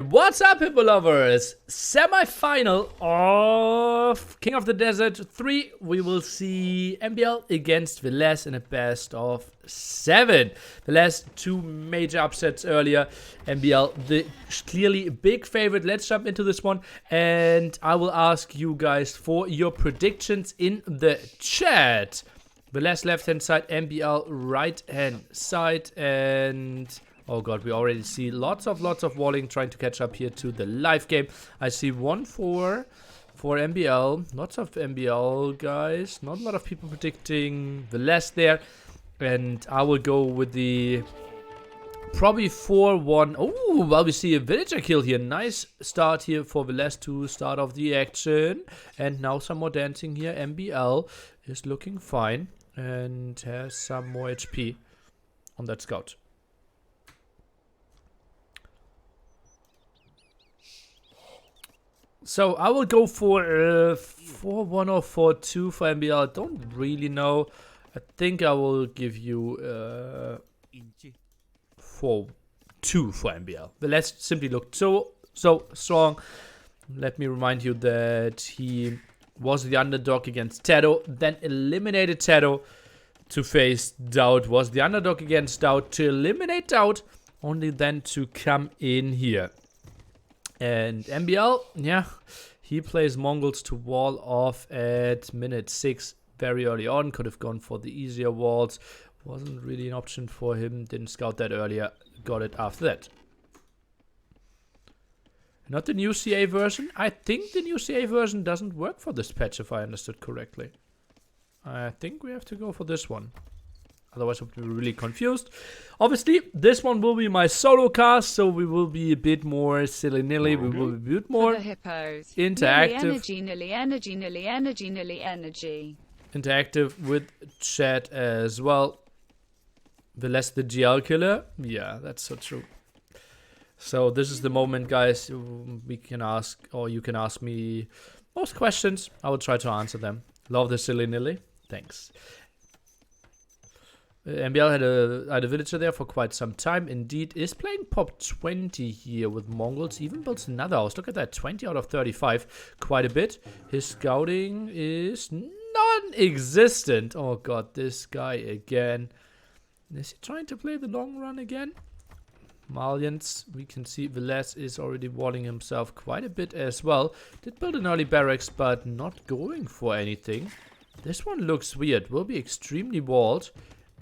What's up, people lovers? Semi-final of King of the Desert 3. We will see MbL against Villese in a best of 7. Villese, two major upsets earlier. MbL, the clearly big favorite. Let's jump into this one. And I will ask you guys for your predictions in the chat. Villese left-hand side, MbL right-hand side. And... oh god, we already see lots of walling trying to catch up here to the live game. I see 1-4 for MbL. Lots of MbL guys. Not a lot of people predicting the less there. And I will go with the probably 4-1. Oh, well, we see a villager kill here. Nice start here for Villese to start off the action. And now some more dancing here. MbL is looking fine and has some more HP on that scout. So I will go for 4-1 or 4-2 for MbL. I don't really know. I think I will give you 4-2 for MbL. But let's simply look so strong. Let me remind you that he was the underdog against Tedo, then eliminated Tedo to face Doubt. Was the underdog against Doubt to eliminate Doubt, only then to come in here. And MbL, yeah, he plays Mongols to wall off at minute 6 very early on. Could have gone for the easier walls. Wasn't really an option for him. Didn't scout that earlier. Got it after that. Not the new CA version. I think the new CA version doesn't work for this patch, if I understood correctly. I think we have to go for this one. Otherwise, I would be really confused. Obviously, this one will be my solo cast, so we will be a bit more silly-nilly. We will be a bit more interactive. Interactive with chat as well. Villese the GL killer. Yeah, that's so true. So this is the moment, guys. We can ask, or you can ask me most questions. I will try to answer them. Love the silly-nilly. Thanks. MbL had a villager there for quite some time. Indeed, is playing pop 20 here with Mongols. Even builds another house. Look at that, 20 out of 35. Quite a bit. His scouting is non-existent. Oh god, this guy again. Is he trying to play the long run again? Malians, we can see Villese is already walling himself quite a bit as well. Did build an early barracks, but not going for anything. This one looks weird. Will be extremely walled.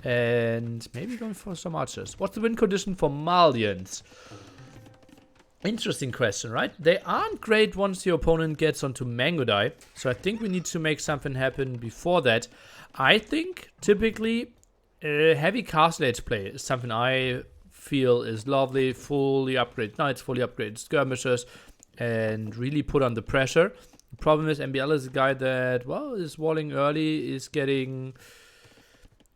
And maybe going for some archers. What's the win condition for Malians? Interesting question, right? They aren't great once your opponent gets onto Mangodai. So I think we need to make something happen before that. I think typically heavy castle age play is something I feel is lovely. Fully upgraded knights, fully upgraded skirmishers, and really put on the pressure. The problem is MbL is a guy that, well, is walling early, is getting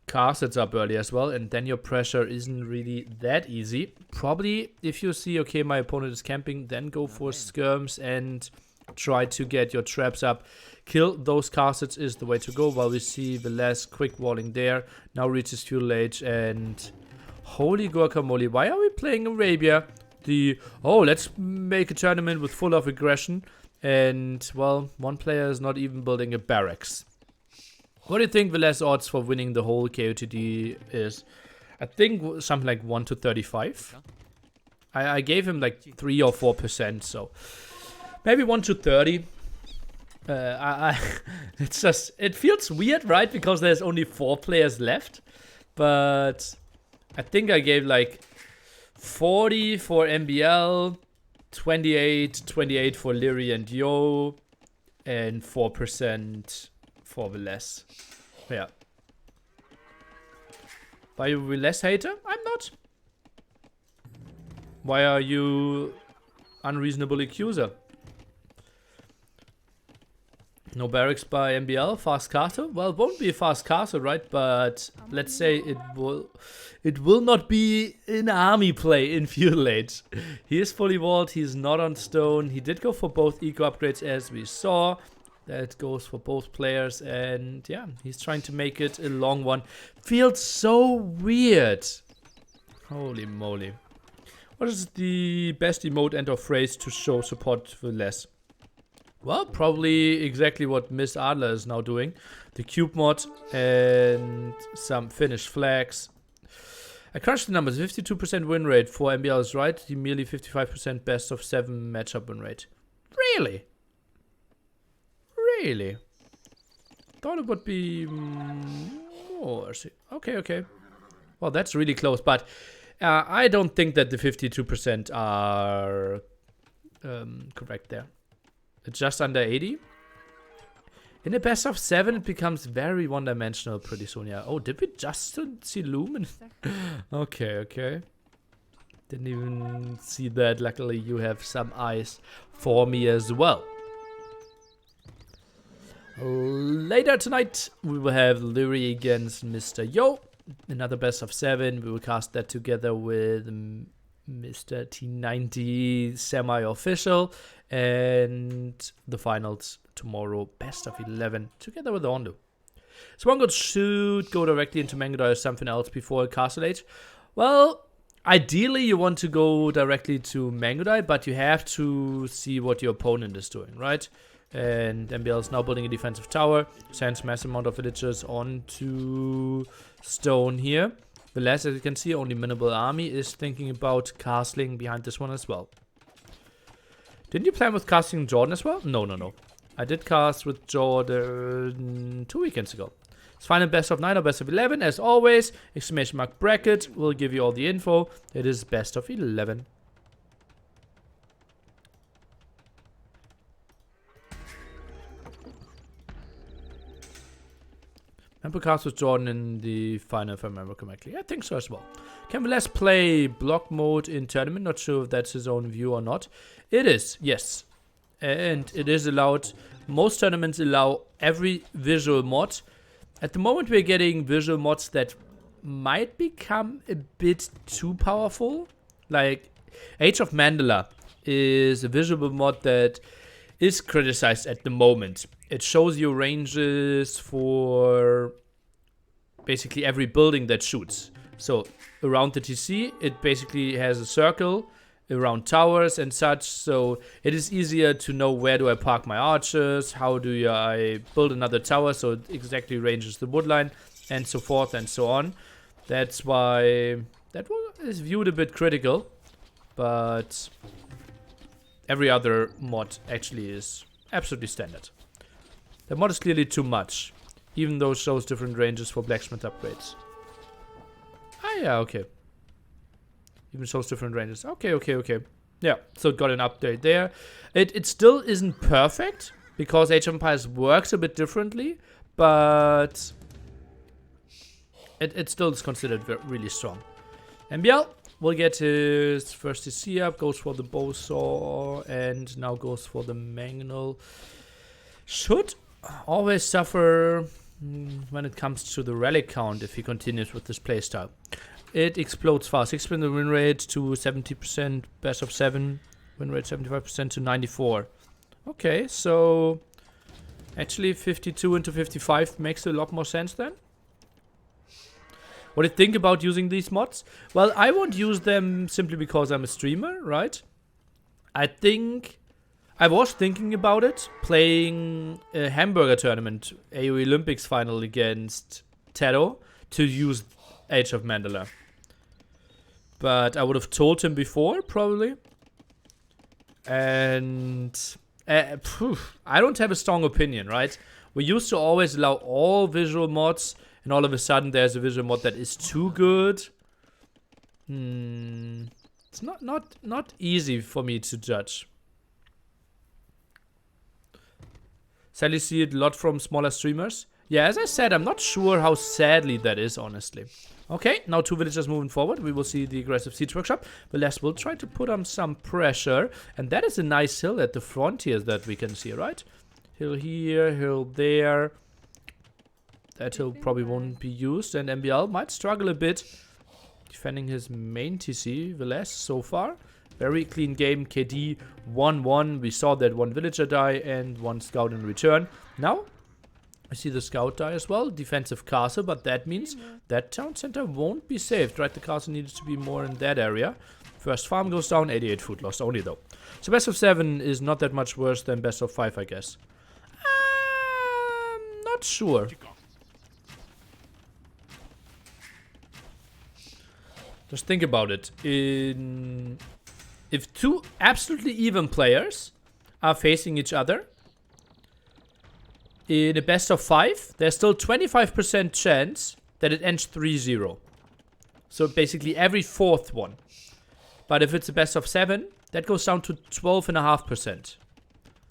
castles up early as well, and then your pressure isn't really that easy. Probably if you see, okay, my opponent is camping, then go for skirms and try to get your traps up. Kill those castles is the way to go, while we see the less quick walling there. Now reaches feudal age, and holy guacamole, why are we playing Arabia? Let's make a tournament with full of aggression, and well, one player is not even building a barracks. What do you think the less odds for winning the whole KOTD is? I think something like 1 to 35. I gave him like 3 or 4%, so maybe 1 to 30. It's just, it feels weird, right? Because there's only 4 players left. But I think I gave like 40 for MbL, 28 for Liri and Yo, and 4% for Villese. Yeah. Are you a Villese hater? I'm not. Why are you unreasonable accuser? No barracks by MbL, fast castle? Well, it won't be a fast castle, right? But let's say it will not be an army play in feudal age. He is fully walled, he's not on stone. He did go for both eco upgrades as we saw. That goes for both players, and yeah, he's trying to make it a long one. Feels so weird. Holy moly. What is the best emote and or phrase to show support for less? Well, probably exactly what Miss Adler is now doing. The cube mod and some Finnish flags. I crunched the numbers. 52% win rate for MbL is right. The merely 55% best of 7 matchup win rate. Really? Really? Thought it would be more. Okay. Well, that's really close, but I don't think that the 52% are correct there. It's just under 80. In a best of 7, it becomes very one-dimensional pretty soon. Yeah. Oh, did we just see Lumen? Okay. Didn't even see that. Luckily, you have some eyes for me as well. Later tonight, we will have Lyri against Mr. Yo. Another best of 7. We will cast that together with Mr. T90 semi-official. And the finals tomorrow, best of 11, together with Ondo. Swangod should go directly into Mangodai or something else before Castle Age. Well, ideally you want to go directly to Mangodai, but you have to see what your opponent is doing, right? And MbL is now building a defensive tower, sends massive amount of villagers onto stone here. Villese, as you can see, only minimal army, is thinking about castling behind this one as well. Didn't you plan with casting Jordan as well? No. I did cast with Jordan 2 weekends ago. It's final best of 9 or best of 11. As always, exclamation mark bracket will give you all the info. It is best of 11. Remember cast with Jordan in the final, if I remember correctly. I think so as well. Can Villese play block mode in tournament? Not sure if that's his own view or not. It is, yes. And it is allowed. Most tournaments allow every visual mod. At the moment, we're getting visual mods that might become a bit too powerful. Like, Age of Mandala is a visual mod that is criticized at the moment. It shows you ranges for basically every building that shoots. So around the TC, it basically has a circle around towers and such. So it is easier to know where do I park my archers, how do I build another tower so it exactly ranges the woodline, and so forth and so on. That's why that one is viewed a bit critical, but every other mod actually is absolutely standard. The mod is clearly too much, even though it shows different ranges for blacksmith upgrades. Ah, yeah, okay. Even shows different ranges. Okay. Yeah, so it got an update there. It still isn't perfect, because Age of Empires works a bit differently, but it still is considered really strong. MbL will get his first TC up, goes for the bow saw, and now goes for the mangonel. Should always suffer when it comes to the relic count if he continues with this playstyle. It explodes fast. 6% win rate to 70%, best of 7. Win rate 75% to 94. Okay, so actually 52 into 55 makes a lot more sense then. What do you think about using these mods? Well, I won't use them simply because I'm a streamer, right? I was thinking about it, playing a hamburger tournament, AoE Olympics final against Tero, to use Age of Mandala. But I would have told him before, probably. And I don't have a strong opinion, right? We used to always allow all visual mods, and all of a sudden there's a visual mod that is too good. It's not easy for me to judge. Sadly see it a lot from smaller streamers. Yeah, as I said, I'm not sure how sadly that is, honestly. Okay, now 2 villagers moving forward. We will see the aggressive siege workshop. Villese will try to put on some pressure. And that is a nice hill at the frontiers that we can see, right? Hill here, hill there. That hill probably won't be used. And MbL might struggle a bit defending his main TC, Villese, so far. Very clean game. KD 1-1. We saw that 1 villager die and 1 scout in return. Now, I see the scout die as well. Defensive castle, but that means that town center won't be saved, right? The castle needs to be more in that area. First farm goes down, 88 food lost only though. So best of 7 is not that much worse than best of 5, I guess. Not sure. Just think about it. If two absolutely even players are facing each other in a best of 5, there's still 25% chance that it ends 3-0. So basically every fourth one. But if it's a best of 7, that goes down to 12.5%.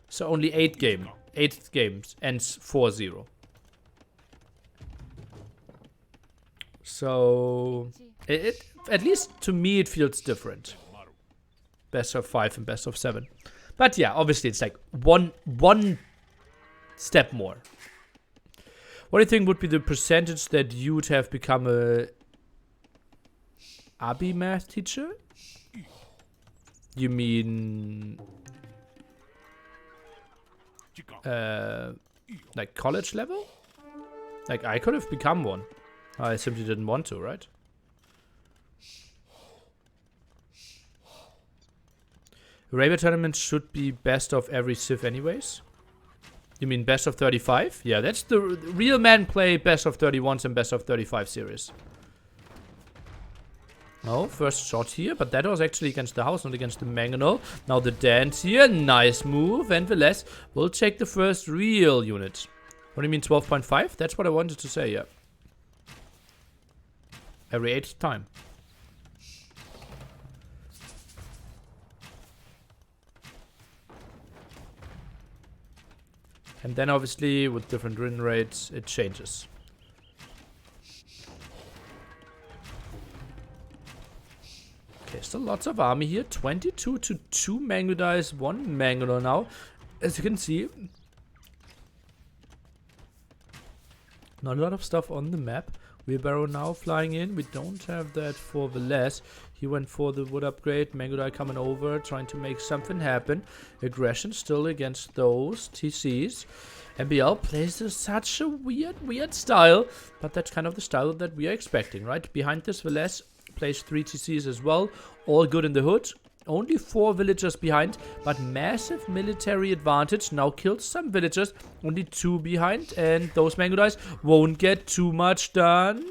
So only 8 games ends 4-0. So it at least to me it feels different. Best of 5 and best of 7. But yeah, obviously it's like one step more. What do you think would be the percentage that you would have become a Abi math teacher? You mean like college level? Like I could have become one. I simply didn't want to, right? Arabia tournament should be best of every Civ anyways. You mean best of 35? Yeah, that's the real men play best of 31s and best of 35 series. No, first shot here, but that was actually against the house, not against the mangonel. Now the dance here, nice move, and Villese will take the first real unit. What do you mean 12.5? That's what I wanted to say, yeah. Every 8th time. And then obviously with different win rates it changes. Okay, still lots of army here. 22 to 2 mango dice, 1 mango now. As you can see, not a lot of stuff on the map. Wheelbarrow now flying in. We don't have that for Villese. He went for the wood upgrade. Mangodai coming over, trying to make something happen. Aggression still against those TCs. MbL plays such a weird style. But that's kind of the style that we are expecting, right? Behind this, Villese plays 3 TCs as well. All good in the hood. Only 4 villagers behind, but massive military advantage. Now killed some villagers, only 2 behind, and those mangodais won't get too much done.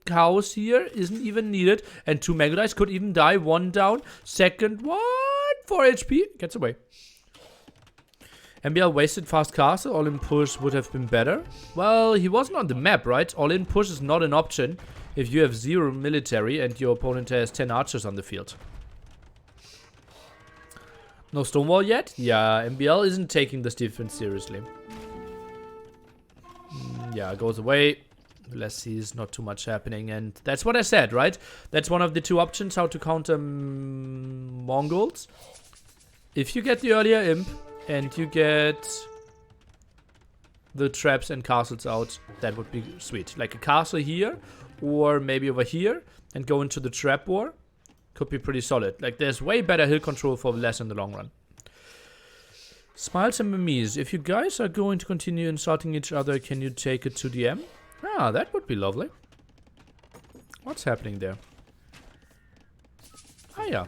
Cows here isn't even needed, and 2 mangodais could even die. 1 down, second one, 4 HP, gets away. MbL wasted fast castle, all-in push would have been better. Well, he wasn't on the map, right? All-in push is not an option if you have 0 military and your opponent has 10 archers on the field. No stonewall yet? Yeah, MbL isn't taking this defense seriously. Yeah, goes away. Let's see, is not too much happening. And that's what I said, right? That's one of the 2 options how to counter Mongols. If you get the earlier imp and you get the traps and castles out, that would be sweet. Like a castle here or maybe over here and go into the trap war. Could be pretty solid. Like, there's way better hill control for less in the long run. Smiles and memes. If you guys are going to continue insulting each other, can you take it to DM? Ah, that would be lovely. What's happening there? Ah, yeah.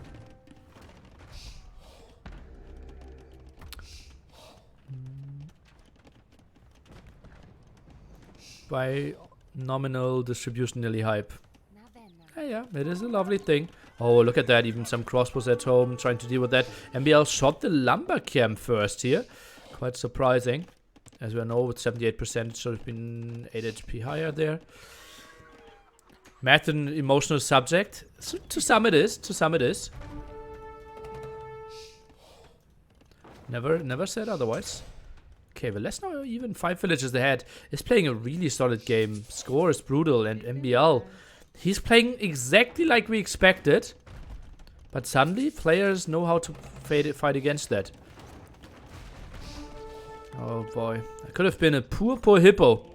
By nominal distribution nearly hype. Ah, yeah, it is a lovely thing. Oh, look at that. Even some crossbows at home trying to deal with that. MbL shot the lumber camp first here. Quite surprising. As we know, with 78%, it should have been 8 HP higher there. Math an emotional subject. So, to some it is. To some it is. Never said otherwise. Okay, but let's now even 5 villages ahead. Is playing a really solid game. Score is brutal, and MbL, he's playing exactly like we expected. But suddenly, players know how to fight against that. Oh boy. I could have been a poor hippo.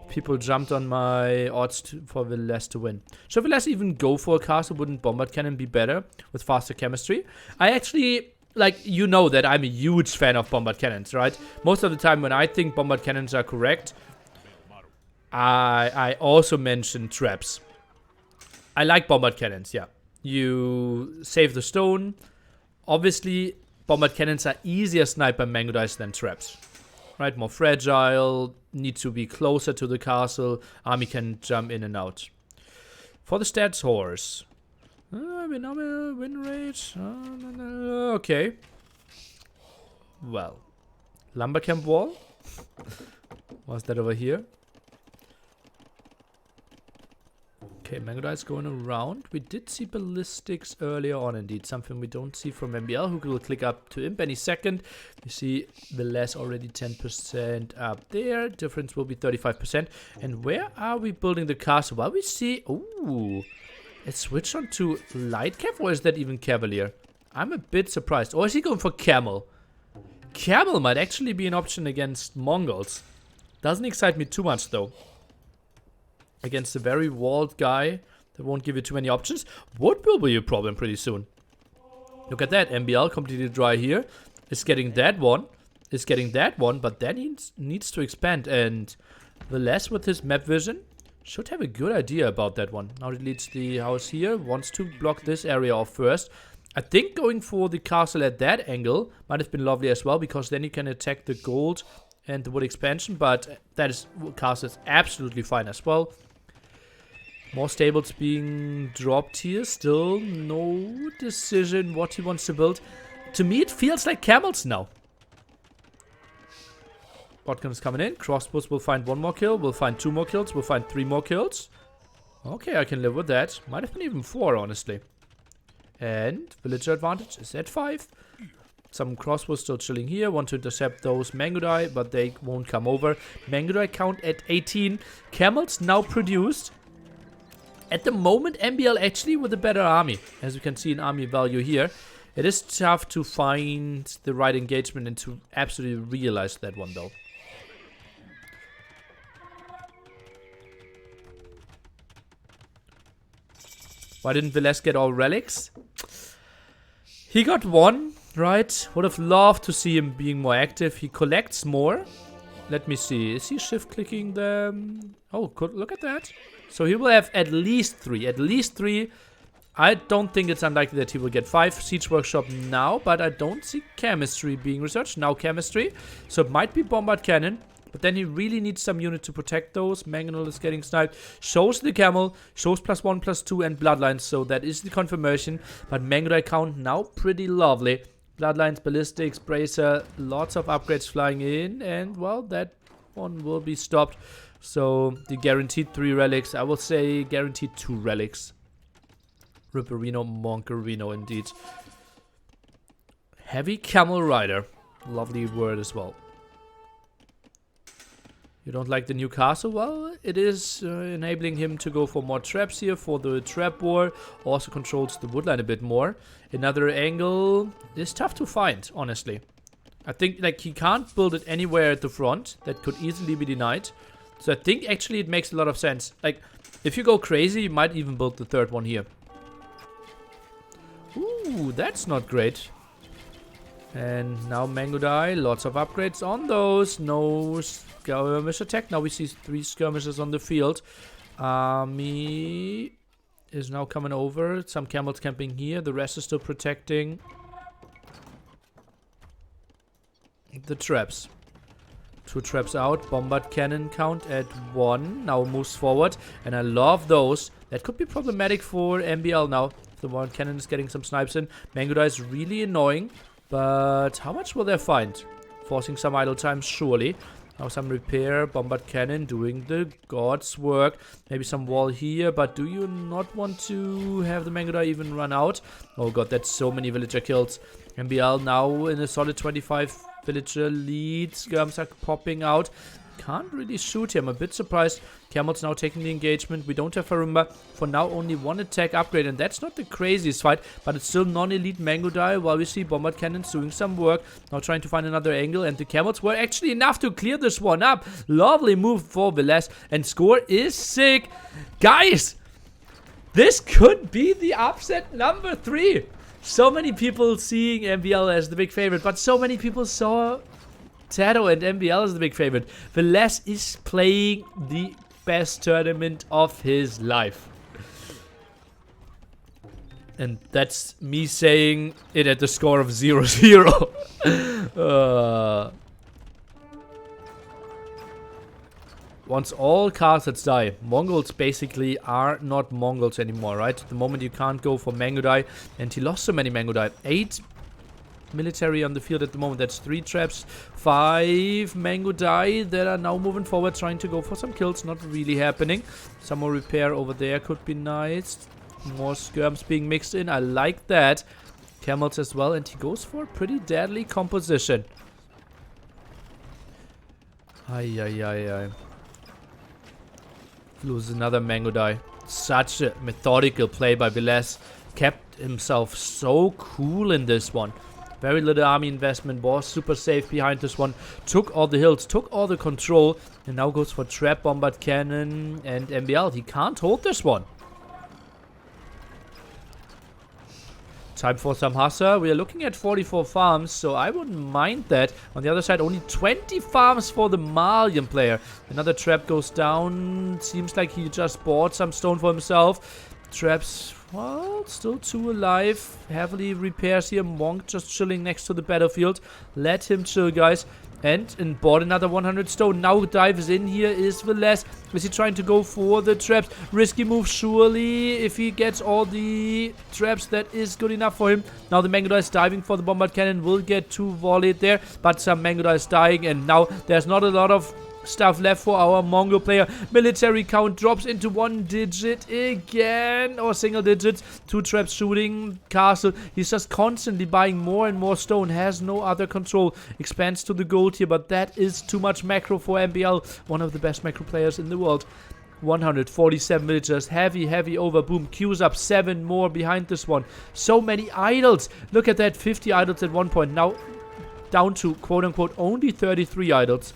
People jumped on my odds for Villese to win. Should Villese even go for a castle? Wouldn't Bombard Cannon be better with faster chemistry? I actually, like, you know that I'm a huge fan of Bombard Cannons, right? Most of the time when I think Bombard Cannons are correct, I also mention traps. I like Bombard Cannons, yeah. You save the stone. Obviously, bombard cannons are easier sniped by mango dice than traps. Right, more fragile, need to be closer to the castle. Army can jump in and out. For the stats horse. Win rate. Okay. Well. Lumber camp wall. What's that over here? Okay, mango dice going around. We did see ballistics earlier on, indeed. Something we don't see from MbL, who will click up to imp any second. You see Villese already 10% up there. Difference will be 35%. And where are we building the castle? Well, we see... Ooh. It switched on to light cav, or is that even cavalier? I'm a bit surprised. Or is he going for camel? Camel might actually be an option against Mongols. Doesn't excite me too much, though. Against a very walled guy that won't give you too many options. Wood will be a problem pretty soon. Look at that. MbL completely dry here. Is getting that one. Is getting that one. But then he needs to expand. And Villese with his map vision should have a good idea about that one. Now he leads the house here. Wants to block this area off first. I think going for the castle at that angle might have been lovely as well. Because then you can attack the gold and the wood expansion. But that castle is absolutely fine as well. More stables being dropped here. Still no decision what he wants to build. To me, it feels like camels now. Botgun is coming in. Crossbows will find 1 more kill. We'll find 2 more kills. We'll find 3 more kills. Okay, I can live with that. Might have been even 4, honestly. And villager advantage is at 5. Some crossbows still chilling here. Want to intercept those Mangudai, but they won't come over. Mangudai count at 18. Camels now produced. At the moment, MbL actually with a better army. As you can see in army value here. It is tough to find the right engagement and to absolutely realize that one, though. Why didn't Villese get all relics? He got 1, right? Would have loved to see him being more active. He collects more. Let me see. Is he shift-clicking them? Oh, look at that. So he will have at least 3. At least 3. I don't think it's unlikely that he will get 5. Siege Workshop now, but I don't see chemistry being researched. Now chemistry. So it might be bombard cannon. But then he really needs some unit to protect those. Mangonel is getting sniped. Shows the camel. Shows +1, +2 and bloodlines. So that is the confirmation. But Mangudai count now pretty lovely. Bloodlines, ballistics, bracer. Lots of upgrades flying in. And well, that one will be stopped. So the guaranteed 3 relics. I will say guaranteed 2 relics. Ripperino, Monkerino indeed. Heavy Camel Rider. Lovely word as well. You don't like the new castle? Well, it is enabling him to go for more traps here for the trap war. Also controls the woodline a bit more. Another angle is tough to find, honestly. I think like he can't build it anywhere at the front. That could easily be denied. So I think actually it makes a lot of sense. Like, if you go crazy, you might even build the 3rd one here. Ooh, that's not great. And now Mangudai, lots of upgrades on those. No skirmish attack. Now we see 3 skirmishes on the field. Army is now coming over. Some camels camping here. The rest is still protecting the traps. 2 traps out. Bombard cannon count at 1. Now moves forward. And I love those. That could be problematic for MbL now. The one cannon is getting some snipes in. Mangudai is really annoying. But how much will they find? Forcing some idle time, surely. Now some repair. Bombard cannon doing the god's work. Maybe some wall here. But do you not want to have the Mangudai even run out? Oh god, that's so many villager kills. MbL now in a solid 25 villager lead. Skirms are popping out. Can't really shoot him. A bit surprised. Camel's now taking the engagement. We don't have Farumba. For now, only 1 attack upgrade. And that's not the craziest fight. But it's still non-elite Mangudai. While we see bombard cannons doing some work. Now trying to find another angle. And the camels were actually enough to clear this one up. Lovely move for Villese. And score is sick. Guys! This could be the upset number 3. So many people seeing MbL as the big favorite. But so many people saw Tato and MbL as the big favorite. Villese is playing the best tournament of his life. And that's me saying it at the score of 0-0. Once all castles die, Mongols basically are not Mongols anymore, right? At the moment you can't go for Mangudai, and he lost so many Mangudai. 8 military on the field at the moment. That's 3 traps, 5 Mangudai that are now moving forward, trying to go for some kills. Not really happening. Some more repair over there could be nice. More skirms being mixed in. I like that. Camels as well, and he goes for a pretty deadly composition. Ay. Loses another Mangudai. Such a methodical play by Villese. Kept himself so cool in this one. Very little army investment. Was super safe behind this one. Took all the hills. Took all the control. And now goes for trap, bombard cannon, and MbL. He can't hold this one. Time for some Hassa. We are looking at 44 farms, so I wouldn't mind that. On the other side, only 20 farms for the Malian player. Another trap goes down. Seems like he just bought some stone for himself. Traps, well, still 2 alive. Heavily repairs here. Monk just chilling next to the battlefield. Let him chill, guys. And bought another 100 stone. Now dives in here is Villese. Is he trying to go for the traps? Risky move, surely. If he gets all the traps, that is good enough for him. Now the Mangudai is diving for the bombard cannon. Will get 2 volleyed there. But some Mangudai is dying. And now there's not a lot of stuff left for our Mongol player. Military count drops into 1 digit again, or single digits. 2 traps shooting. Castle, he's just constantly buying more and more stone. Has no other control. Expands to the gold here, but that is too much macro for MbL, one of the best macro players in the world. 147 villagers, heavy overboom. Queues up 7 more behind this one. So many idols. Look at that, 50 idols at one point. Now down to quote unquote only 33 idols.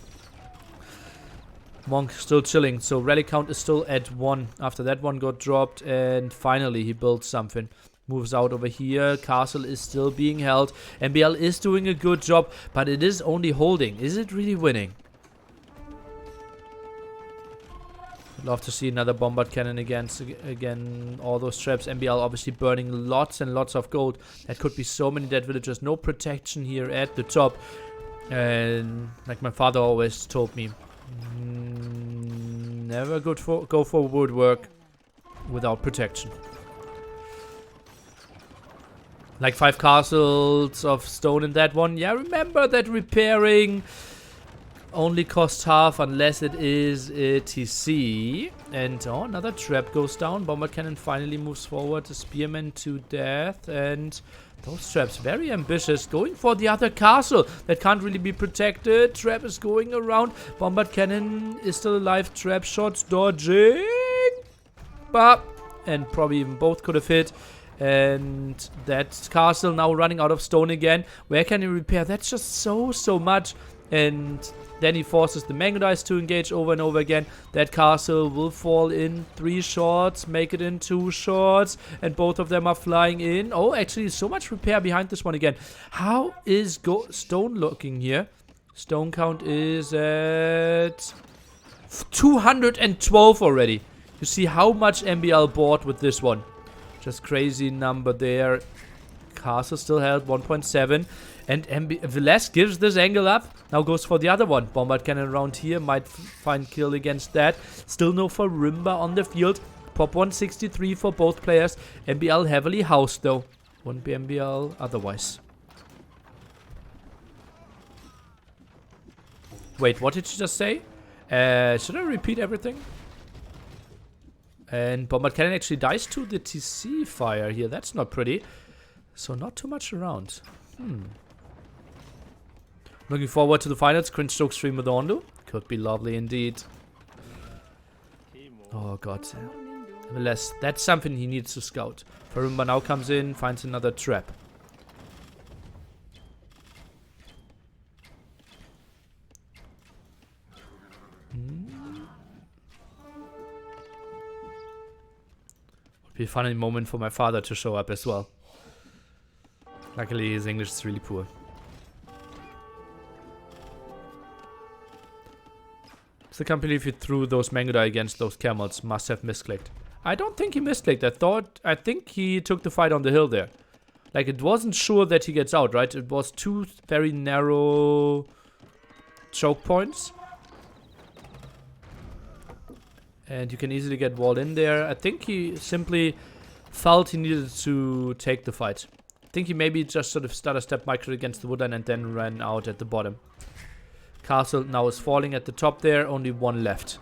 Monk still chilling, so rally count is still at 1 after that one got dropped, and finally he builds something. Moves out over here. Castle is still being held. MbL is doing a good job, but it is only holding. Is it really winning? I'd love to see another bombard cannon again, all those traps. MbL obviously burning lots and lots of gold. That could be so many dead villagers. No protection here at the top. And like my father always told me, never go for woodwork without protection. Like 5 castles of stone in that one. Yeah, remember that repairing only costs half unless it is a TC. And oh, another trap goes down. Bomber cannon finally moves forward. The spearman to death. And those traps, very ambitious. Going for the other castle. That can't really be protected. Trap is going around. Bombard cannon is still alive. Trap shots dodging. But, and probably even both could have hit. And that castle now running out of stone again. Where can he repair? That's just so much. And then he forces the Mangudais to engage over and over again. That castle will fall in 3 shots, make it in 2 shots, and both of them are flying in. Oh, actually, so much repair behind this one again. How is stone looking here? Stone count is at 212 already. You see how much MbL bought with this one. Just crazy number there. Castle still held 1.7. And Villese gives this angle up. Now goes for the other one. Bombard cannon around here. Might find kill against that. Still no for Rimba on the field. Pop 163 for both players. MbL heavily housed though. Wouldn't be MbL otherwise. Wait, what did you just say? Should I repeat everything? And Bombard cannon actually dies to the TC fire here. That's not pretty. So not too much around. Looking forward to the finals. Cringe Stroke stream with Ondo. Could be lovely indeed. Oh god. Nevertheless, that's something he needs to scout. Farumba now comes in, finds another trap. Would be a funny moment for my father to show up as well. Luckily his English is really poor. So I can't believe he threw those Mangudai against those camels. Must have misclicked. I don't think he misclicked. I think he took the fight on the hill there. Like, it wasn't sure that he gets out, right? It was 2 very narrow choke points. And you can easily get walled in there. I think he simply felt he needed to take the fight. I think he maybe just sort of stutter step micro against the woodline and then ran out at the bottom. Castle now is falling at the top there. Only 1 left.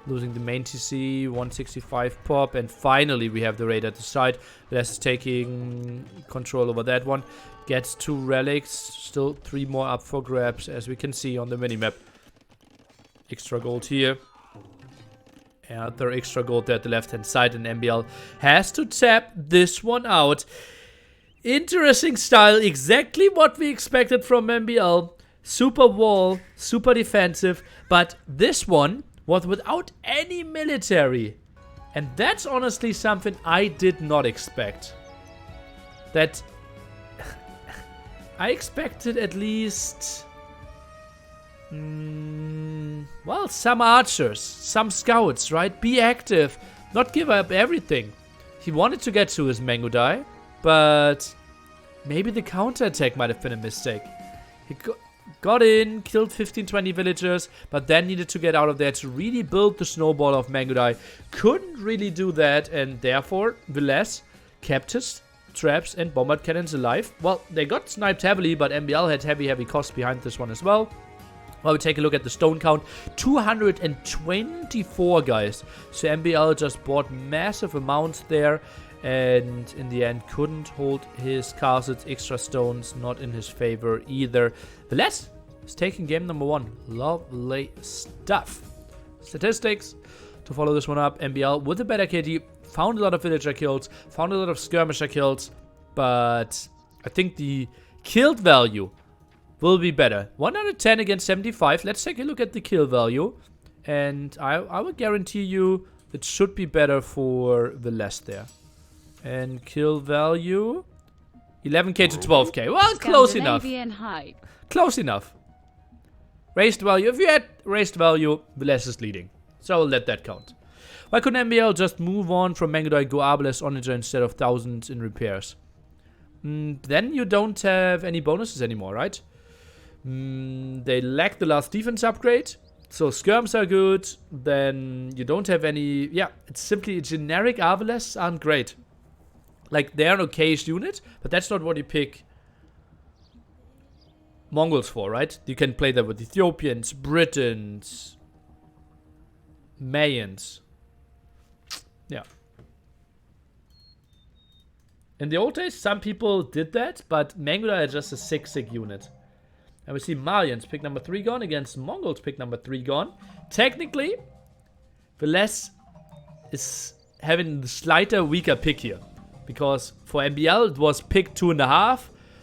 Losing the main TC, 165 pop, and finally we have the raid at the side. Villese is taking control over that one. Gets 2 relics, still 3 more up for grabs, as we can see on the minimap. Extra gold here. Another extra gold there at the left hand side, and MbL has to tap this one out. Interesting style, exactly what we expected from MbL. Super wall, super defensive, but this one was without any military. And that's honestly something I did not expect. That I expected at least, well, some archers, some scouts, right? Be active, not give up everything. He wanted to get to his Mangudai, but maybe the counterattack might have been a mistake. He got in, killed 15-20 villagers, but then needed to get out of there to really build the snowball of Mangudai. Couldn't really do that, and therefore Villese kept his traps and bombard cannons alive. Well, they got sniped heavily, but MbL had heavy costs behind this one as well. Well, we take a look at the stone count. 224, guys. So MbL just bought massive amounts there, and in the end couldn't hold his castles. Extra stones not in his favor either. Villese is taking game number 1. Lovely stuff. Statistics to follow this one up. MbL with a better KD found a lot of villager kills, found a lot of skirmisher kills, but I think the killed value will be better. 110 against 75. Let's take a look at the kill value, and I will guarantee you it should be better for Villese there. And kill value 11k to 12k. Well, close enough. Hype. Close enough. Raised value. If you had raised value, Villese is leading. So I'll let that count. Why couldn't MbL just move on from Mangudai, go Arbalest, Onager instead of 1000 in repairs? Then you don't have any bonuses anymore, right? They lack the last defense upgrade. So skirms are good. Then you don't have any... Yeah, it's simply generic Arbalest aren't great. Like, they're an okayish unit, but that's not what you pick Mongols for, right? You can play that with Ethiopians, Britons, Mayans. Yeah. In the old days, some people did that, but Mangudai is just a 6-6 unit. And we see Malians pick number 3 gone against Mongols pick number 3 gone. Technically, Villese is having the slighter, weaker pick here. Because for MbL it was pick 2.5,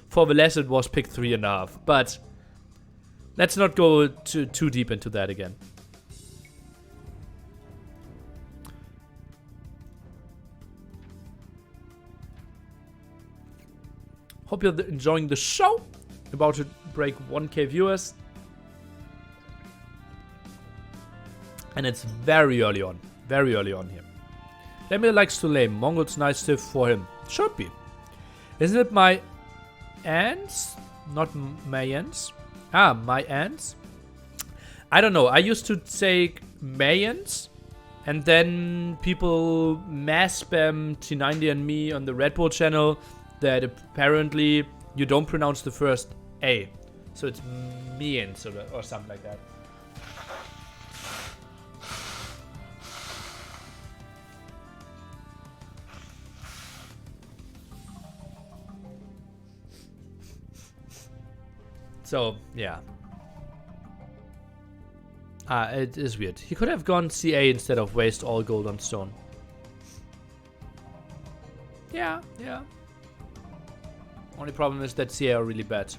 for Villese it was pick 3.5. But let's not go too deep into that again. Hope you're enjoying the show. About to break 1k viewers. And it's very early on. Very early on here. MbL likes to lame. Mongols nice stiff for him. Should be. Isn't it my ants? Not Mayans. Ah, my ants? I don't know. I used to say Mayans. And then people mass spam T90 and me on the Red Bull channel that apparently you don't pronounce the first A. So it's Mayans or something like that. So, yeah. It is weird. He could have gone CA instead of waste all gold on stone. Yeah, yeah. Only problem is that CA are really bad.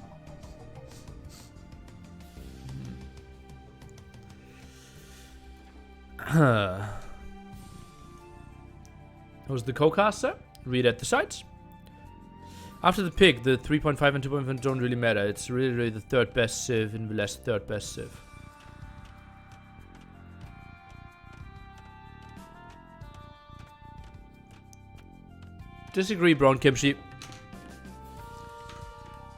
Who's the co-caster? Read at the sites. After the pick, the 3.5 and 2.5 don't really matter. It's really the third best civ in Villese, third best civ. Disagree, Brown Kimchi.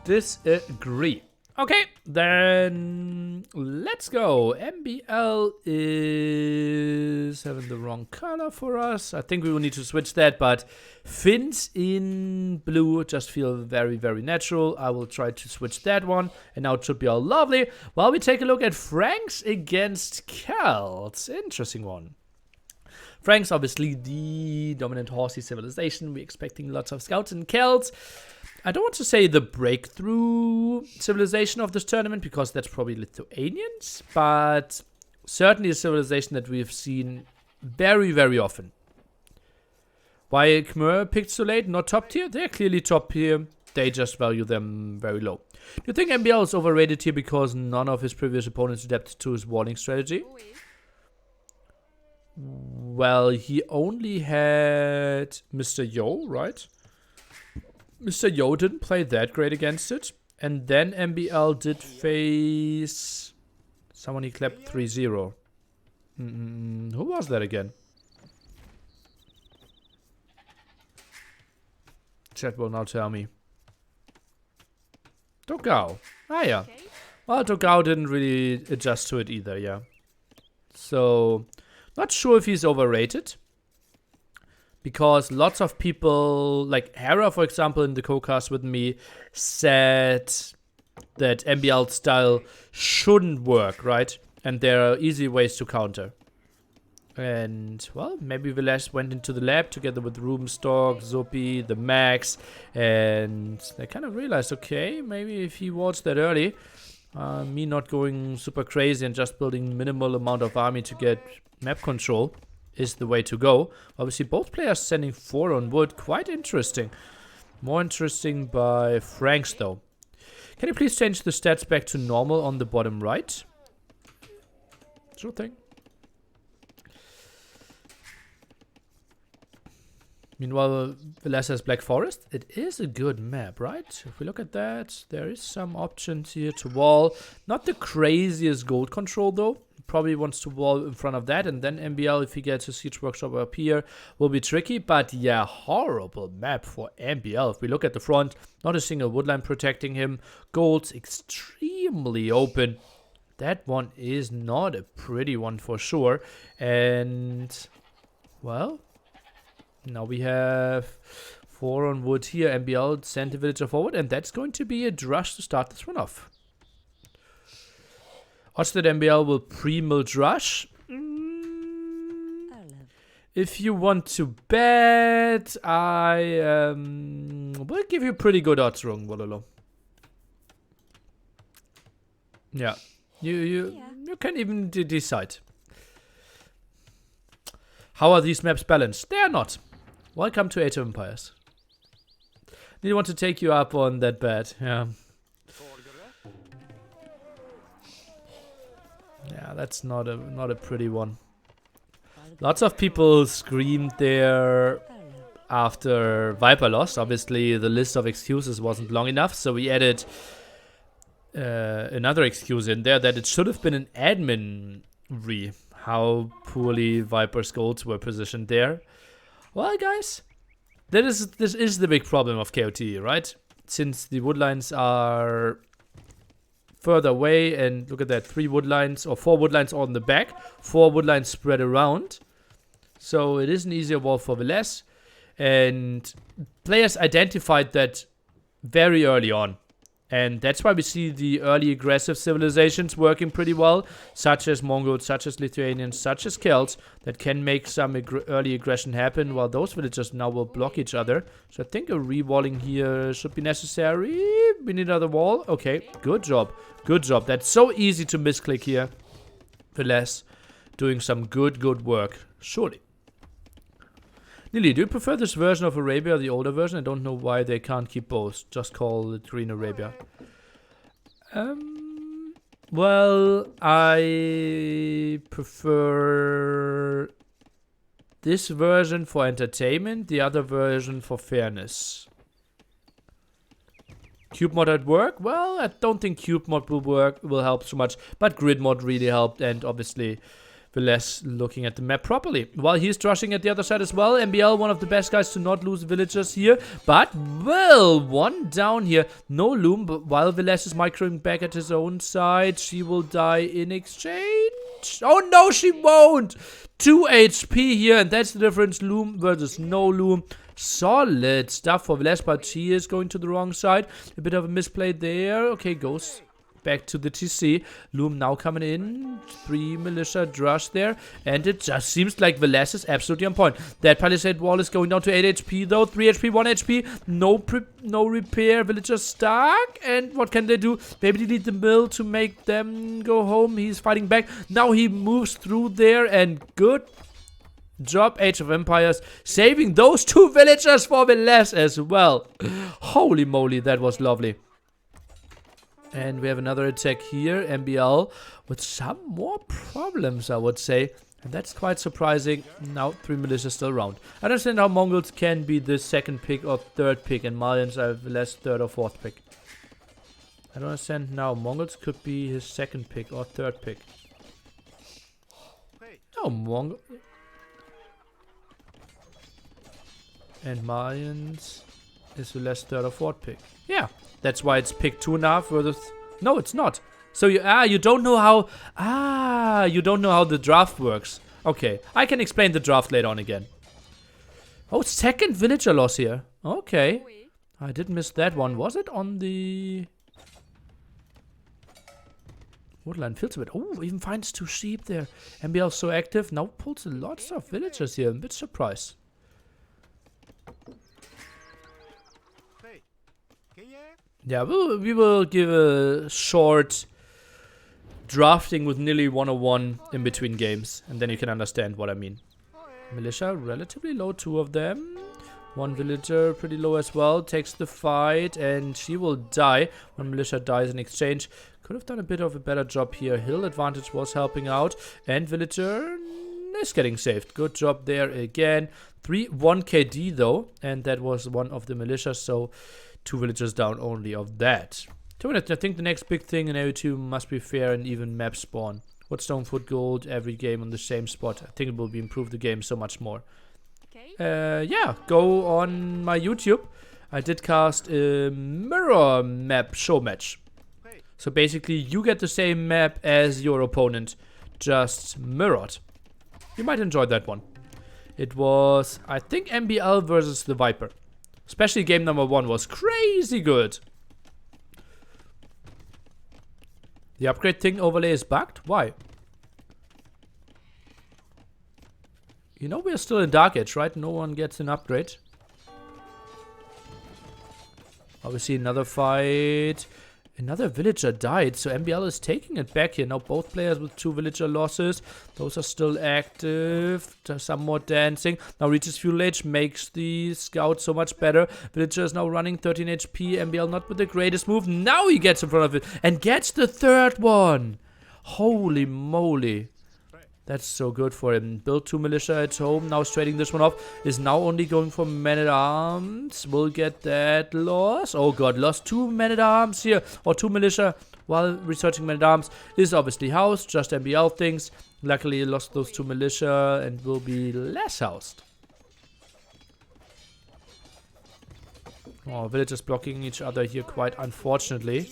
Disagree. Okay, then let's go. MbL is having the wrong color for us. I think we will need to switch that, but fins in blue just feel very, very natural. I will try to switch that one, and now it should be all lovely. While we take a look at Franks against Kelt. Interesting one. Franks, obviously the dominant horsey civilization. We're expecting lots of scouts in Kelt. I don't want to say the breakthrough civilization of this tournament, because that's probably Lithuanians, but certainly a civilization that we've seen very, very often. Why Khmer picked so late, not top tier? They're clearly top tier. They just value them very low. Do you think MbL is overrated here because none of his previous opponents adapted to his walling strategy? Well, he only had Mr. Yo, right? Mr. Yo didn't play that great against it. And then MbL did face someone he clapped 3-0. Who was that again? Chat will now tell me. Togao. Ah, yeah. Well, Togao didn't really adjust to it either, yeah. So, not sure if he's overrated. Because lots of people, like Hera, for example, in the co-cast with me, said that MbL style shouldn't work, right? And there are easy ways to counter. And, well, maybe Villese went into the lab together with Rubenstock, Zopi, the Max, and they kind of realized, okay, maybe if he watched that early, me not going super crazy and just building minimal amount of army to get map control is the way to go. Obviously, both players sending 4 on wood. Quite interesting. More interesting by Franks, though. Can you please change the stats back to normal on the bottom right? Sure thing. Meanwhile, Villese has Black Forest. It is a good map, right? If we look at that, there is some options here to wall. Not the craziest gold control, though. Probably wants to wall in front of that, and then MbL, if he gets a siege workshop up here, will be tricky. But yeah, horrible map for MbL. If we look at the front, not a single woodline protecting him. Gold's extremely open. That one is not a pretty one for sure. And, well, now we have 4 on wood here. MbL sent the villager forward, and that's going to be a drush to start this one off. Odds that MbL will pre-mill drush. If you want to bet, I will give you pretty good odds wrong, Wololo. Yeah, you can even decide. How are these maps balanced? They are not. Welcome to Age of Empires. Didn't want to take you up on that bet. Yeah. Yeah, that's not a pretty one. Lots of people screamed there after Viper lost. Obviously, the list of excuses wasn't long enough, so we added another excuse in there that it should have been an admin re. How poorly Viper's golds were positioned there. Well, guys, this is the big problem of KOTD, right? Since the woodlines are further away, and look at that, 3 woodlines or 4 woodlines on the back, 4 woodlines spread around. So it is an easier wall for Villese, and players identified that very early on. And that's why we see the early aggressive civilizations working pretty well, such as Mongols, such as Lithuanians, such as Celts, that can make some early aggression happen, while those villagers now will block each other. So I think a re-walling here should be necessary. We need another wall. Okay, good job. Good job. That's so easy to misclick here. Villese doing some good work. Surely. Lily, do you prefer this version of Arabia or the older version? I don't know why they can't keep both. Just call it Green Arabia. Well, I prefer this version for entertainment, the other version for fairness. Cube mod at work? Well, I don't think cube mod will help so much, but grid mod really helped, and obviously Villese looking at the map properly. While he's rushing at the other side as well. MbL, one of the best guys to not lose villagers here. But, well, one down here. No loom, but while Villese is microing back at his own side, she will die in exchange. Oh, no, she won't. 2 HP here, and that's the difference. Loom versus no loom. Solid stuff for Villese, but she is going to the wrong side. A bit of a misplay there. Okay, goes back to the TC. Loom now coming in. 3 militia drush there. And it just seems like Villese is absolutely on point. That palisade wall is going down to 8 HP though. 3 HP, 1 HP. No repair. Villagers stuck. And what can they do? Maybe delete the mill to make them go home. He's fighting back. Now he moves through there. And good job, Age of Empires, saving those 2 villagers for Villese as well. Holy moly, that was lovely. And we have another attack here, MbL, with some more problems, I would say. And that's quite surprising. Now 3 militia still around. I don't understand how Mongols can be the 2nd pick or 3rd pick, and Malians are Villese 3rd or 4th pick. I don't understand now. Mongols could be his 2nd pick or 3rd pick. No, Mongol. And Malians is Villese 3rd or 4th pick. Yeah. That's why it's pick 2.5 versus... No, it's not. So you don't know how... you don't know how the draft works. Okay, I can explain the draft later on again. Oh, 2nd villager loss here. Okay. I did miss that one. Was it on the... Woodland Fields a bit. Oh, even finds 2 sheep there. MbL so active. Now pulls lots of villagers here. I'm a bit surprised. Yeah, we will give a short drafting with nearly 101 in between games. And then you can understand what I mean. Militia, relatively low, 2 of them. 1 villager, pretty low as well. Takes the fight and she will die. 1 militia dies in exchange. Could have done a bit of a better job here. Hill advantage was helping out. And villager is getting saved. Good job there again. 1 KD though. And that was one of the militia, so... 2 villagers down only of that. I think the next big thing in AO2 must be fair and even map spawn. What Stonefoot Gold every game on the same spot. I think it will improve the game so much more. Yeah, go on my YouTube. I did cast a mirror map show match. So basically you get the same map as your opponent, just mirrored. You might enjoy that one. It was, I think, MbL versus the Viper. Especially game number 1 was crazy good. The upgrade thing overlay is bugged? Why? You know we're still in Dark Age, right? No one gets an upgrade. Obviously another fight. Another villager died, so MbL is taking it back here. Now both players with 2 villager losses. Those are still active. There's some more dancing. Now reaches fuel age, makes the scout so much better. Villager is now running 13 HP. MbL not with the greatest move. Now he gets in front of it and gets the 3rd one. Holy moly. That's so good for him. Build 2 militia at home. Now trading this one off. Is now only going for men-at-arms. Will get that loss. Oh god, lost 2 men-at-arms here. Or 2 militia while researching men-at-arms. Is obviously housed. Just MbL things. Luckily he lost those 2 militia and will be less housed. Oh, villagers blocking each other here quite unfortunately.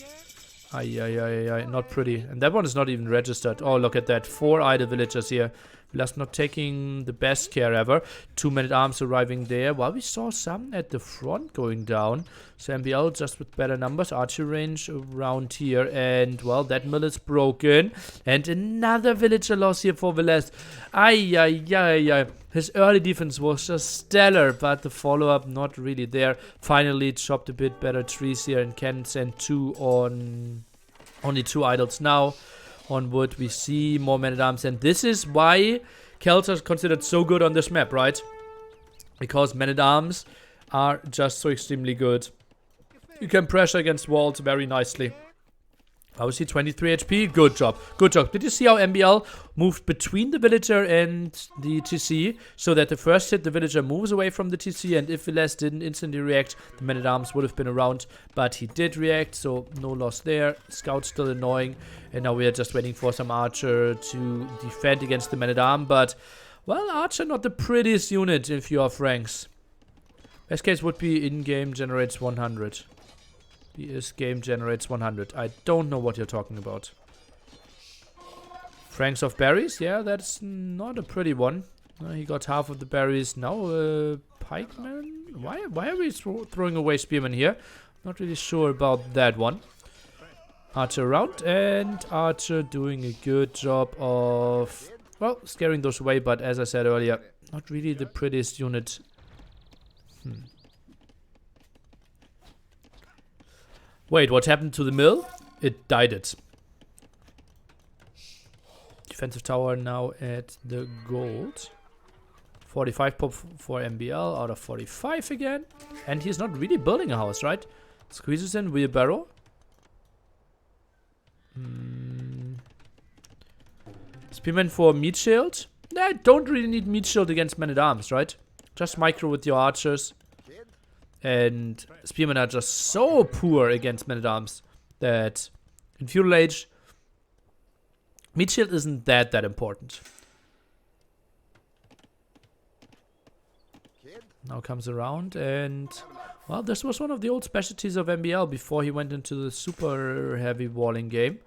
Ay, not pretty. And that one is not even registered. Oh, look at that. 4 idle villagers here. Village not taking the best care ever. 2 men-at-arms arriving there. While we saw some at the front going down. So MbL just with better numbers. Archery range around here. And, well, that mill is broken. And another villager loss here for Villese. Ay. His early defense was just stellar. But the follow-up not really there. Finally chopped a bit better trees here. And can send 2 on... Only 2 idols now. On wood, we see more men-at-arms, and this is why Kelt are considered so good on this map, right? Because men-at-arms are just so extremely good. You can pressure against walls very nicely. How is he? 23 HP. Good job. Good job. Did you see how MbL moved between the villager and the TC? So that the first hit, the villager moves away from the TC. And if Villese didn't instantly react, the man-at-arms would have been around. But he did react, so no loss there. Scout's still annoying. And now we are just waiting for some Archer to defend against the man-at-arm. But, well, Archer not the prettiest unit if you are Franks. Best case would be in-game generates 100. PS game generates 100. I don't know what you're talking about. Franks of berries? Yeah, that's not a pretty one. He got half of the berries. Now, pikeman? Why are we throwing away spearmen here? Not really sure about that one. Archer around, and Archer doing a good job of, well, scaring those away, but as I said earlier, not really the prettiest unit. Wait, what happened to the mill? It died it. Defensive tower now at the gold. 45 pop for MbL out of 45 again. And he's not really building a house, right? Squeezes in wheelbarrow. Spearman for meat shield. Nah, don't really need meat shield against man-at-arms, right? Just micro with your archers. And spearmen are just so poor against men-at-arms that in feudal age, meat shield isn't that important. Now comes around, and well, this was one of the old specialties of MbL before he went into the super heavy walling game.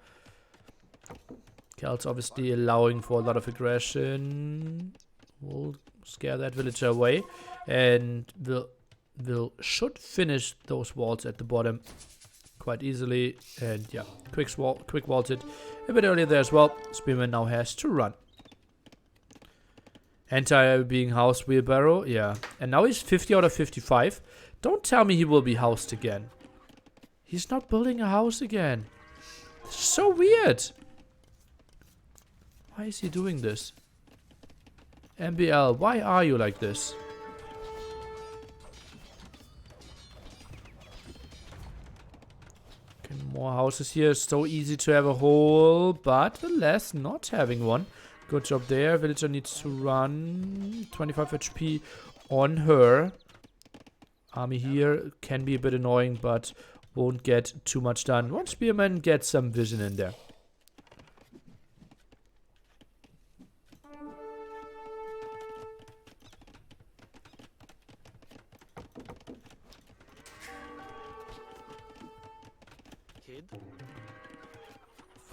Kelt's obviously allowing for a lot of aggression. We'll scare that villager away, and should finish those walls at the bottom quite easily. And yeah, quick vaulted a bit earlier there as well. Spearman now has to run. Anti being housed wheelbarrow, yeah. And now he's 50 out of 55. Don't tell me he will be housed again. He's not building a house again. This is so weird. Why is he doing this? MbL, why are you like this? More houses here. So easy to have a hole, but Villese not having one. Good job there. Villager needs to run. 25 HP on her. Army here can be a bit annoying, but won't get too much done. One spearman gets some vision in there.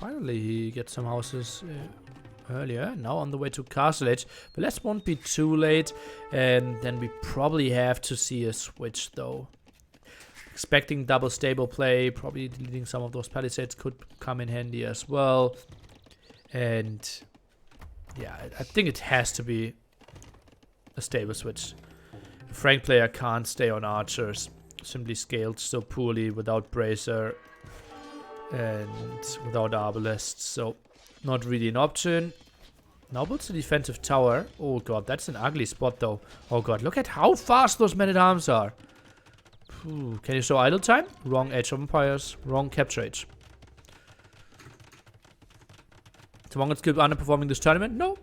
Finally, he gets some houses earlier. Now on the way to Castle Age. Villese won't be too late. And then we probably have to see a switch, though. Expecting double stable play. Probably deleting some of those palisades could come in handy as well. And yeah, I think it has to be a stable switch. A Frank player can't stay on archers. Simply scaled so poorly without bracer. And without arbalists, so not really an option. Now builds a defensive tower. Oh god, that's an ugly spot though. Oh god, look at how fast those men-at-arms are. Can you show idle time? Wrong Age of Empires, wrong capture age. The Mongols keep underperforming this tournament? No.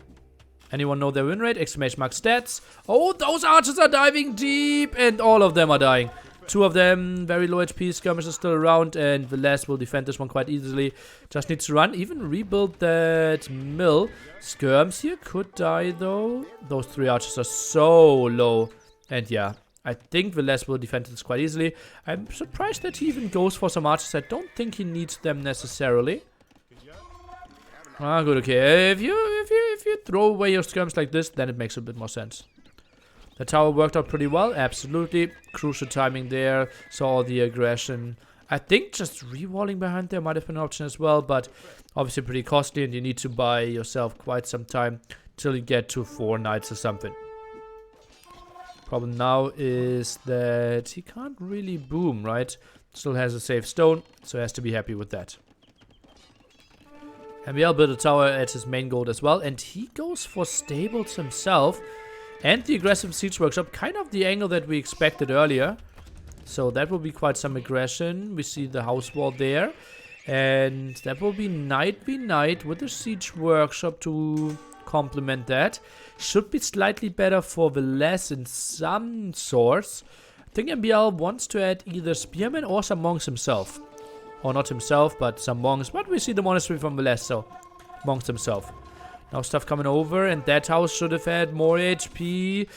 Anyone know their win rate? Exclamation mark stats. Oh, those archers are diving deep, and all of them are dying. Two of them, very low HP, skirmishers still around, and Villese will defend this one quite easily. Just needs to run, even rebuild that mill. Skirms here could die though. Those three archers are so low. And yeah, I think Villese will defend this quite easily. I'm surprised that he even goes for some archers. I don't think he needs them necessarily. Ah, good, okay. If you throw away your skirms like this, then it makes a bit more sense. The tower worked out pretty well, absolutely. Crucial timing there, saw all the aggression. I think just re-walling behind there might have been an option as well, but obviously pretty costly, and you need to buy yourself quite some time till you get to 4 knights or something. Problem now is that he can't really boom, right? Still has a safe stone, so he has to be happy with that. MbL built a tower at his main gold as well, and he goes for stables himself. And the aggressive siege workshop, kind of the angle that we expected earlier. So that will be quite some aggression. We see the house wall there. And that will be Knight v Knight with the Siege Workshop to complement that. Should be slightly better for Villese in some sorts. I think MbL wants to add either Spearmen or some monks himself. Or not himself, but some monks. But we see the monastery from Villese, so monks himself. Now stuff coming over, and that house should have had more HP.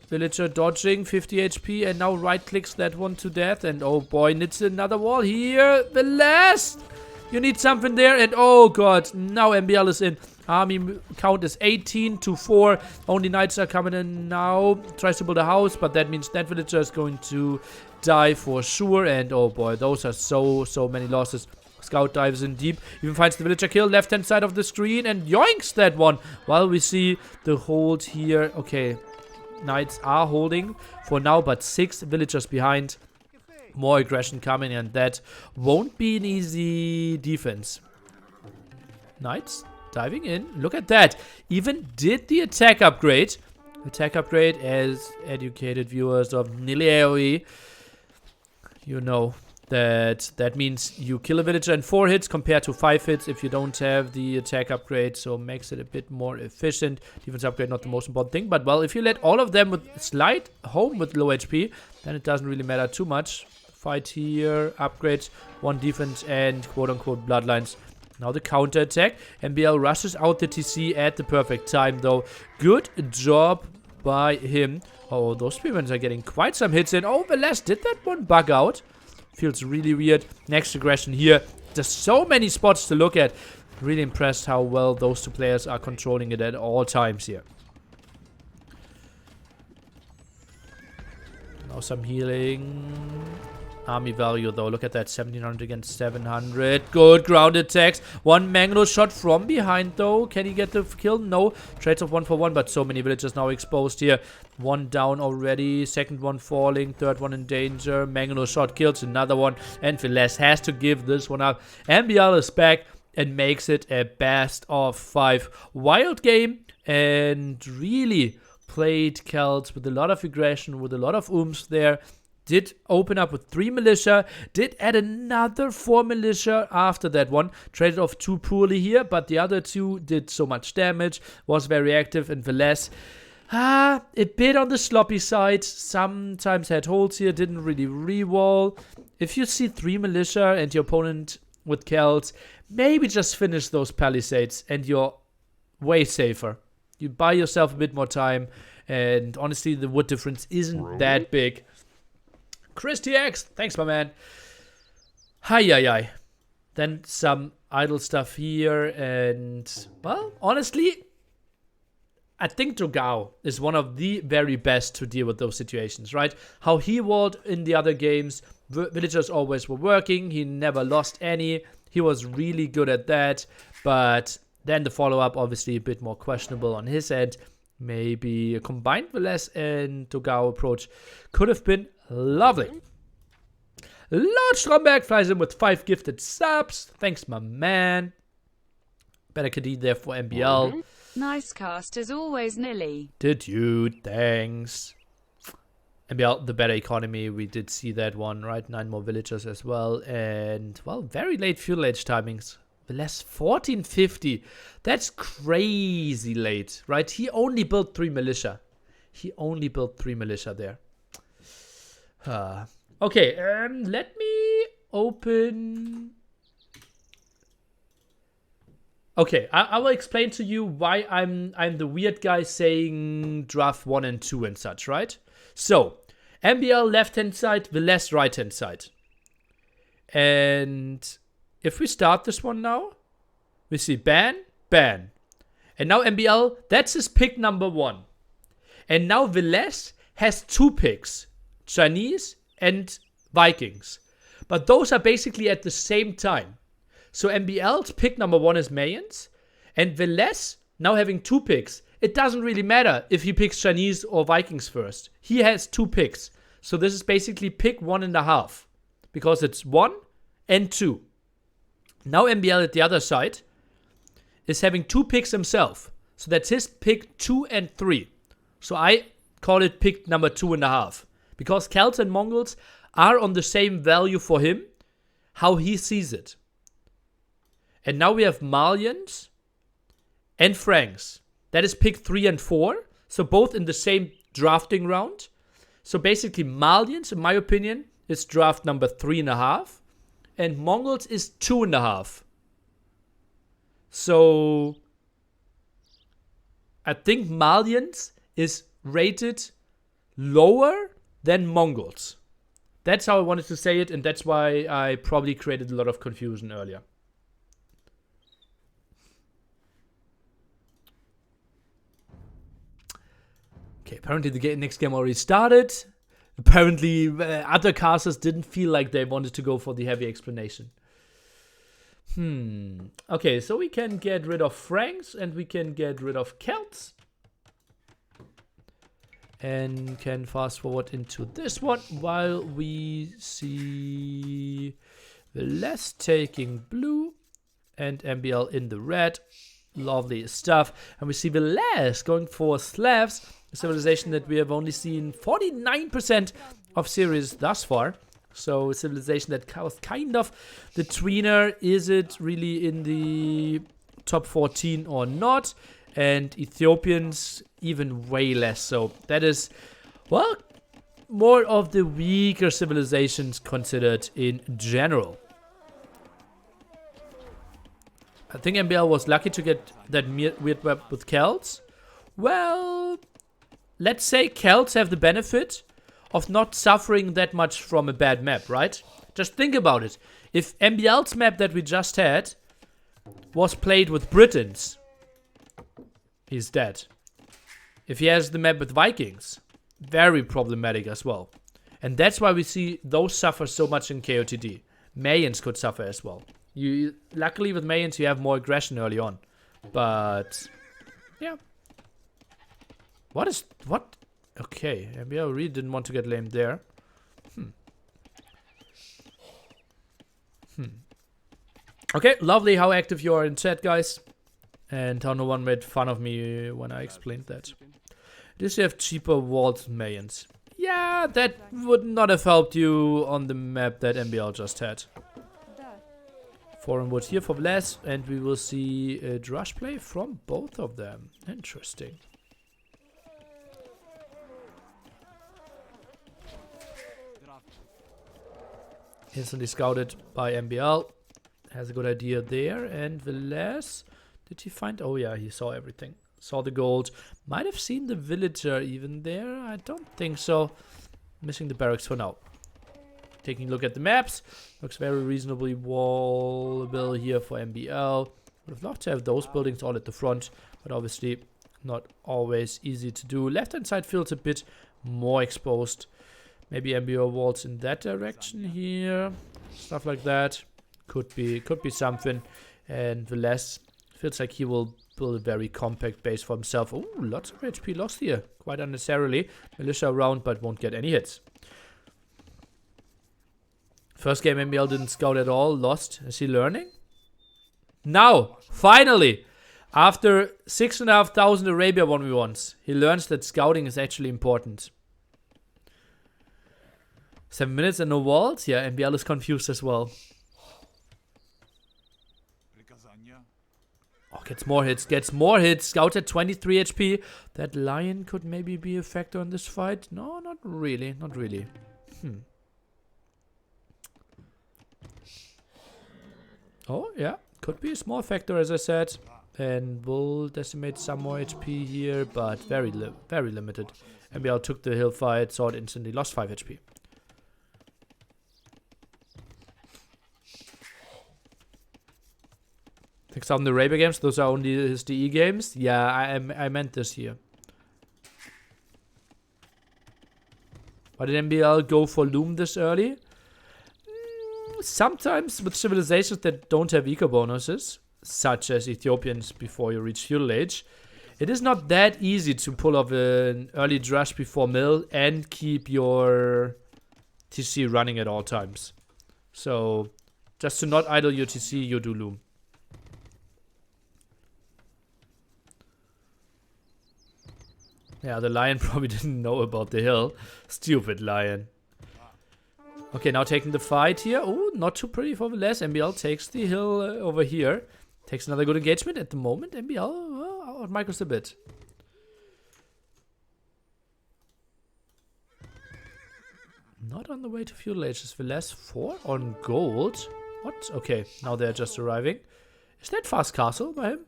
Villager dodging, 50 HP, and now right-clicks that one to death. And oh boy, needs another wall here. Villese! You need something there, and oh god, now MbL is in. Army count is 18 to 4. Only knights are coming in now. Tries to build a house, but that means that villager is going to die for sure. And oh boy, those are so many losses. Scout dives in deep. Even finds the villager kill. Left-hand side of the screen and yoinks that one. While we see the hold here. Okay, knights are holding for now, but 6 villagers behind. More aggression coming, and that won't be an easy defense. Knights diving in. Look at that. Even did the attack upgrade. Attack upgrade, as educated viewers of Nili AoE, you know that means you kill a villager in 4 hits compared to 5 hits if you don't have the attack upgrade, so makes it a bit more efficient. Defense upgrade, not the most important thing, but well, if you let all of them with slide home with low HP, then it doesn't really matter too much. Fight here, upgrades, 1 defense and quote-unquote bloodlines. Now the counter attack. MbL rushes out the TC at the perfect time though. Good job by him. Oh, those spearmen are getting quite some hits in. Oh, Villese, did that one bug out? Feels really weird. Next aggression here. There's so many spots to look at. Really impressed how well those 2 players are controlling it at all times here. Now some healing. Army value though, look at that, 1700 against 700. Good ground attacks. 1 Mango shot from behind though. Can he get the kill? No. Trades of 1 for 1, but so many villagers now exposed here. 1 down already, second one falling, third one in danger. Mango shot kills another one, and Villese has to give this one up. MbL is back and makes it a best of 5. Wild game, and really played Kelt with a lot of aggression, with a lot of oomph there. Did open up with 3 militia. Did add another 4 militia after that one. Traded off 2 poorly here, but the other 2 did so much damage. Was very active, and Villese, a bit on the sloppy side. Sometimes had holds here. Didn't really re-wall. If you see 3 militia and your opponent with Kelt, maybe just finish those palisades and you're way safer. You buy yourself a bit more time, and honestly, the wood difference isn't that big. Chris TX, thanks my man. Hi. Then some idle stuff here, and well, honestly, I think Jogao is one of the very best to deal with those situations, right? How he walled in the other games, villagers always were working, he never lost any, he was really good at that, but then the follow-up obviously a bit more questionable on his end. Maybe a combined Villese and Jogao approach could have been lovely. Lord Stromberg flies in with 5 gifted subs. Thanks, my man. Better KD there for MbL. Nice cast as always, Nilly. Did you? Thanks. MbL, the better economy. We did see that one, right? 9 more villagers as well. And, well, very late fuel age timings. Villese 1450. That's crazy late, right? He only built 3 militia. He only built 3 militia there. Okay, let me open. Okay, I will explain to you why I'm the weird guy saying draft 1 and 2 and such, right? So, MbL left hand side, Villese right hand side. And if we start this one now, we see ban, ban. And now MbL, that's his pick number 1. And now Villese has 2 picks, Chinese and Vikings. But those are basically at the same time. So MbL's pick number 1 is Mayans, and Villese now having 2 picks. It doesn't really matter if he picks Chinese or Vikings first. He has 2 picks. So this is basically pick 1.5, because it's 1 and 2. Now MbL at the other side is having 2 picks himself. So that's his pick 2 and 3. So I call it pick number 2.5. Because Celts and Mongols are on the same value for him, how he sees it. And now we have Malians and Franks. That is pick 3 and 4. So both in the same drafting round. So basically Malians, in my opinion, is draft number 3.5. And Mongols is 2.5. So I think Malians is rated lower than Mongols. That's how I wanted to say it, and that's why I probably created a lot of confusion earlier. Okay, apparently the next game already started. Apparently other casters didn't feel like they wanted to go for the heavy explanation. Okay, so we can get rid of Franks and we can get rid of Celts. And can fast forward into this one while we see Villese taking blue and MbL in the red. Lovely stuff. And we see Villese going for Slavs, a civilization that we have only seen 49% of series thus far. So a civilization that was kind of the tweener. Is it really in the top 14 or not? And Ethiopians even way less. So that is, well, more of the weaker civilizations considered in general. I think MbL was lucky to get that weird web with Celts. Well, let's say Celts have the benefit of not suffering that much from a bad map, right? Just think about it. If MbL's map that we just had was played with Britons, he's dead. If he has the map with Vikings, very problematic as well. And that's why we see those suffer so much in KOTD. Mayans could suffer as well. Luckily with Mayans you have more aggression early on. But yeah. What? Okay, MbL really didn't want to get lamed there. Okay, lovely how active you are in chat, guys. And how no one made fun of me when I explained that. Does you have cheaper walls Mayans? Yeah, that would not have helped you on the map that MbL just had. Foreign wood here for Villese, and we will see a rush play from both of them. Interesting. Instantly scouted by MbL. Has a good idea there. And Villese, did he find? Oh yeah, he saw everything. Saw the gold. Might have seen the villager even there. I don't think so. Missing the barracks for now. Taking a look at the maps. Looks very reasonably wallable here for MbL. Would have loved to have those buildings all at the front. But obviously not always easy to do. Left hand side feels a bit more exposed. Maybe MbL walls in that direction here. Stuff like that. Could be something. And Villese feels like he will build a very compact base for himself. Oh, lots of HP lost here. Quite unnecessarily. Militia around, but won't get any hits. First game MbL didn't scout at all. Lost. Is he learning? Now, finally, after 6,500 Arabia 1v1s, he learns that scouting is actually important. 7 minutes and no walls? Yeah, MbL is confused as well. Oh, gets more hits. Scout at 23 HP. That lion could maybe be a factor in this fight. No, not really. Oh, yeah. Could be a small factor, as I said. And will decimate some more HP here, but very limited. MbL took the hill fight, saw it instantly, lost 5 HP. Takes down the Arabia games, those are only his DE games. Yeah, I meant this here. Why did MbL go for Loom this early? Sometimes with civilizations that don't have eco bonuses, such as Ethiopians before you reach feudal age, it is not that easy to pull off an early drush before mill and keep your TC running at all times. So, just to not idle your TC, you do Loom. Yeah, the lion probably didn't know about the hill. Stupid lion. Okay, now taking the fight here. Oh, not too pretty for Villese. MbL takes the hill over here. Takes another good engagement at the moment. MbL outmicros a bit. Not on the way to feudal age. Is Villese 4 on gold? What? Okay, now they're just arriving. Is that fast castle by him?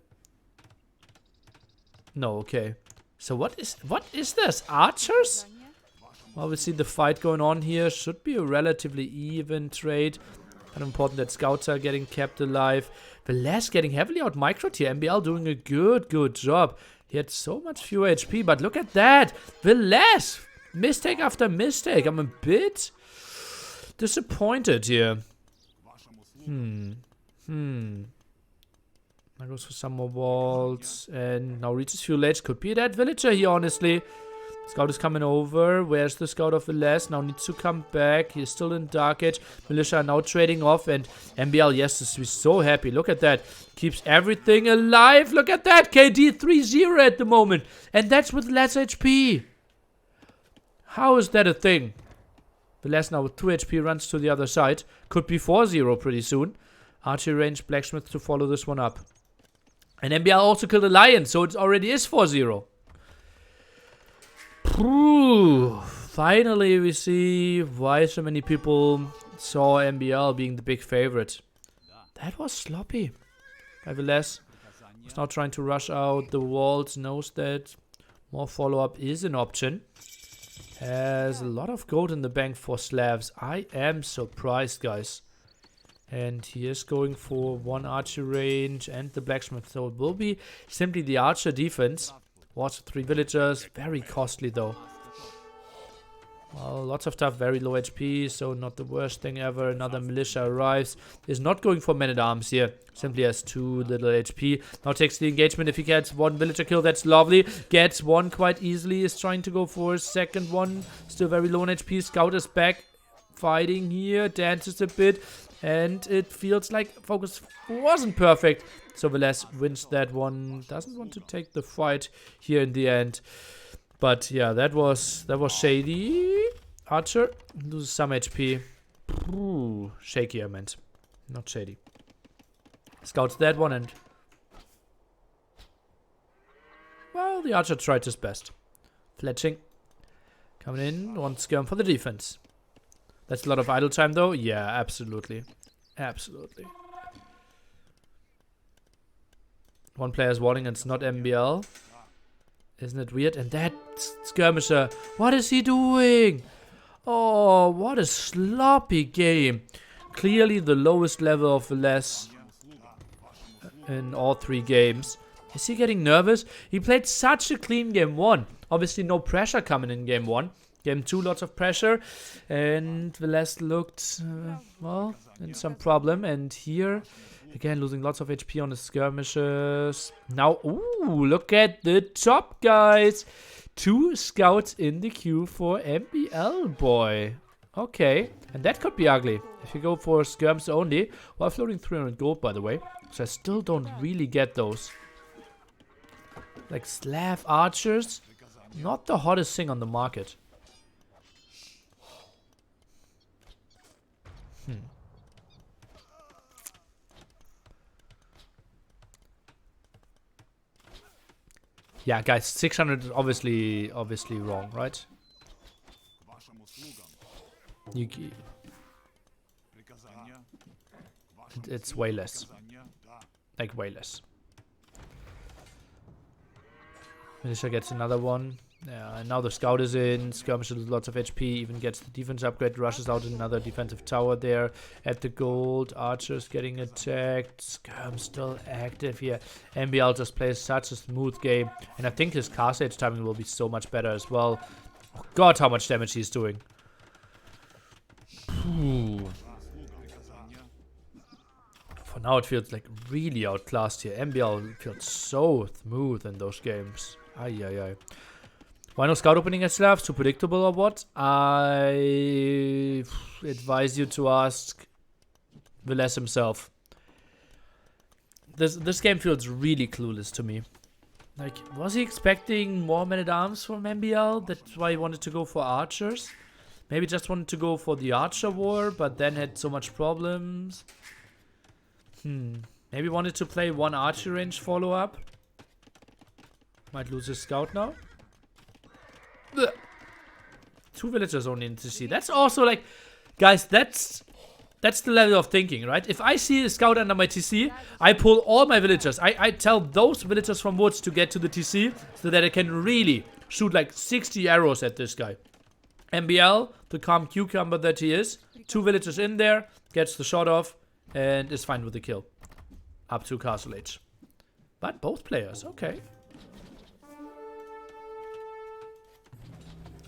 No, okay. So what is this? Archers? Obviously the fight going on here should be a relatively even trade. Kind of important that scouts are getting kept alive. Villese getting heavily out microed here. MbL doing a good job. He had so much fewer HP, but look at that. Villese! Mistake after mistake. I'm a bit disappointed here. Now goes for some more walls. And now reaches feudal age. Could be that villager here, honestly. Scout is coming over. Where's the scout of Villese? Now needs to come back. He's still in Dark Age. Militia are now trading off. And MbL, yes, is so happy. Look at that. Keeps everything alive. Look at that. KD 3-0 at the moment. And that's with less HP. How is that a thing? Villese now with 2 HP runs to the other side. Could be 4-0 pretty soon. Archery range, Blacksmith to follow this one up. And MbL also killed a lion, so it already is 4-0. Finally, we see why so many people saw MbL being the big favorite. That was sloppy by Villese. He's now trying to rush out the walls, knows that more follow-up is an option. Has a lot of gold in the bank for Slavs. I am surprised, guys. And he is going for 1 archer range and the blacksmith. So it will be simply the archer defense. Also 3 villagers. Very costly though. Well, lots of stuff. Very low HP. So not the worst thing ever. Another militia arrives. Is not going for men-at-arms here. Simply has 2 little HP. Now takes the engagement. If he gets 1 villager kill, that's lovely. Gets 1 quite easily. Is trying to go for a second one. Still very low on HP. Scout is back. Fighting here. Dances a bit. And it feels like focus wasn't perfect. So Villese wins that one. Doesn't want to take the fight here in the end. But yeah, that was shady. Archer loses some HP. Ooh, shaky I meant. Not shady. Scouts that one and... Well, the archer tried his best. Fletching. Coming in. 1 skirm for the defense. That's a lot of idle time though. Yeah, absolutely. Absolutely. 1 player is warning and it's not MbL. Isn't it weird? And that skirmisher. What is he doing? Oh, what a sloppy game. Clearly the lowest level of Villese in all 3 games. Is he getting nervous? He played such a clean game 1. Obviously no pressure coming in game 1. Game 2, lots of pressure. And Villese looked, well, in some problem. And here, again, losing lots of HP on the skirmishers. Now, ooh, look at the top, guys. 2 scouts in the queue for MbL, boy. Okay, and that could be ugly. If you go for skirms only. While floating 300 gold, by the way. So I still don't really get those. Like Slav archers. Not the hottest thing on the market. Yeah, guys, 600 is obviously wrong, right? It's way less. Like, way less. Militia gets another one. Yeah, and now the scout is in. Skirmish with lots of HP. Even gets the defense upgrade. Rushes out another defensive tower there. At the gold. Archers getting attacked. Skirm still active here. MbL just plays such a smooth game. And I think his cast age timing will be so much better as well. Oh god, how much damage he's doing. Ooh. For now it feels like really outclassed here. MbL feels so smooth in those games. Ay, ay, ay. Why no scout opening at Slavs? Too predictable or what? I advise you to ask Villese himself. This game feels really clueless to me. Like, was he expecting more men-at-arms from MbL? That's why he wanted to go for archers? Maybe just wanted to go for the Archer War, but then had so much problems. Maybe wanted to play one Archer range follow-up. Might lose his scout now. Ugh. 2 villagers only in TC. That's also like... Guys, that's the level of thinking, right? If I see a scout under my TC, I pull all my villagers. I tell those villagers from woods to get to the TC so that I can really shoot like 60 arrows at this guy. MbL, the calm cucumber that he is. 2 villagers in there, gets the shot off, and is fine with the kill. Up to Castle Age. But both players, okay.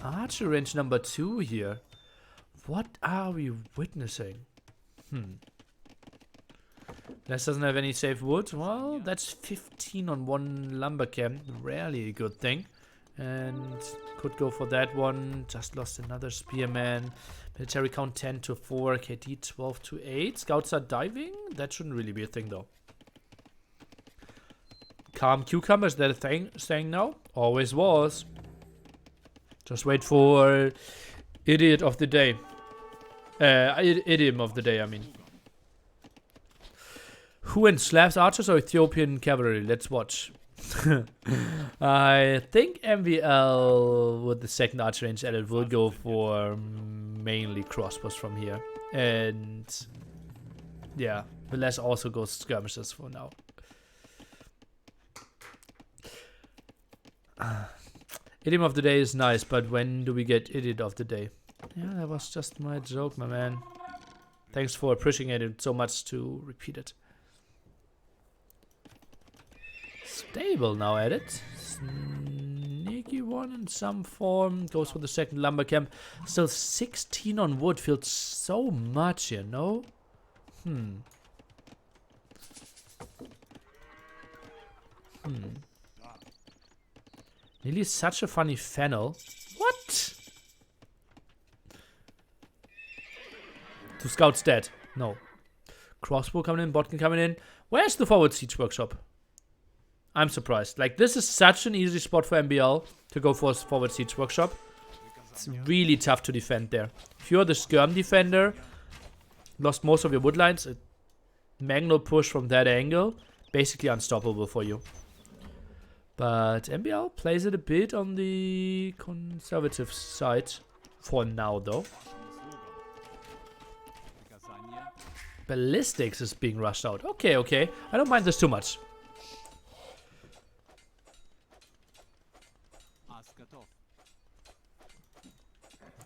Archer range number 2 here. What are we witnessing? This doesn't have any safe wood. Well, that's 15 on 1 lumber camp. Rarely a good thing. And could go for that one. Just lost another spearman. Military count 10 to 4. KD 12 to 8. Scouts are diving. That shouldn't really be a thing though. Calm cucumber, is that a thing saying now? Always was. Just wait for idiot of the day. Idiom of the day, I mean. Who enslaves archers or Ethiopian cavalry? Let's watch. I think MbL with the second archer range added will go for mainly crossbows from here. And yeah, Villese also goes skirmishes for now. Idiom of the day is nice, but when do we get idiot of the day? Yeah, that was just my joke, my man. Thanks for appreciating it so much to repeat it. Stable now added. Sneaky one in some form. Goes for the second lumber camp. Still 16 on wood feels so much, you know? Nearly such a funny fennel. What? 2 scouts dead. No. Crossbow coming in, botkin coming in. Where's the forward siege workshop? I'm surprised. Like, this is such an easy spot for MbL to go for a forward siege workshop. It's really tough to defend there. If you're the skirm defender, lost most of your wood lines, a magnal push from that angle, basically unstoppable for you. But MbL plays it a bit on the conservative side for now, though. Ballistics is being rushed out. Okay, okay. I don't mind this too much.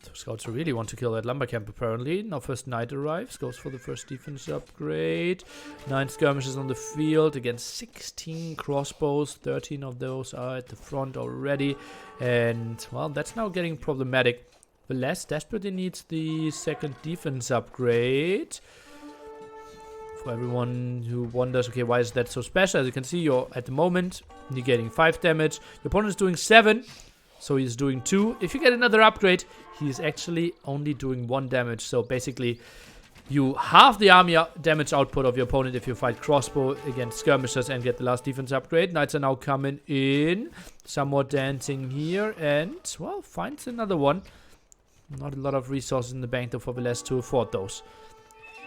So scouts really want to kill that lumber camp, apparently. Now first knight arrives. Goes for the first defense upgrade. 9 skirmishes on the field against 16 crossbows. 13 of those are at the front already. And, well, that's now getting problematic. Villese desperately needs the second defense upgrade. For everyone who wonders, okay, why is that so special? As you can see, you're at the moment negating 5 damage. Your opponent is doing 7, so he's doing 2. If you get another upgrade, he's actually only doing 1 damage. So basically, you halve the army damage output of your opponent if you fight crossbow against skirmishers and get the last defense upgrade. Knights are now coming in, somewhat dancing here, and, well, finds another one. Not a lot of resources in the bank though for Villese to afford those.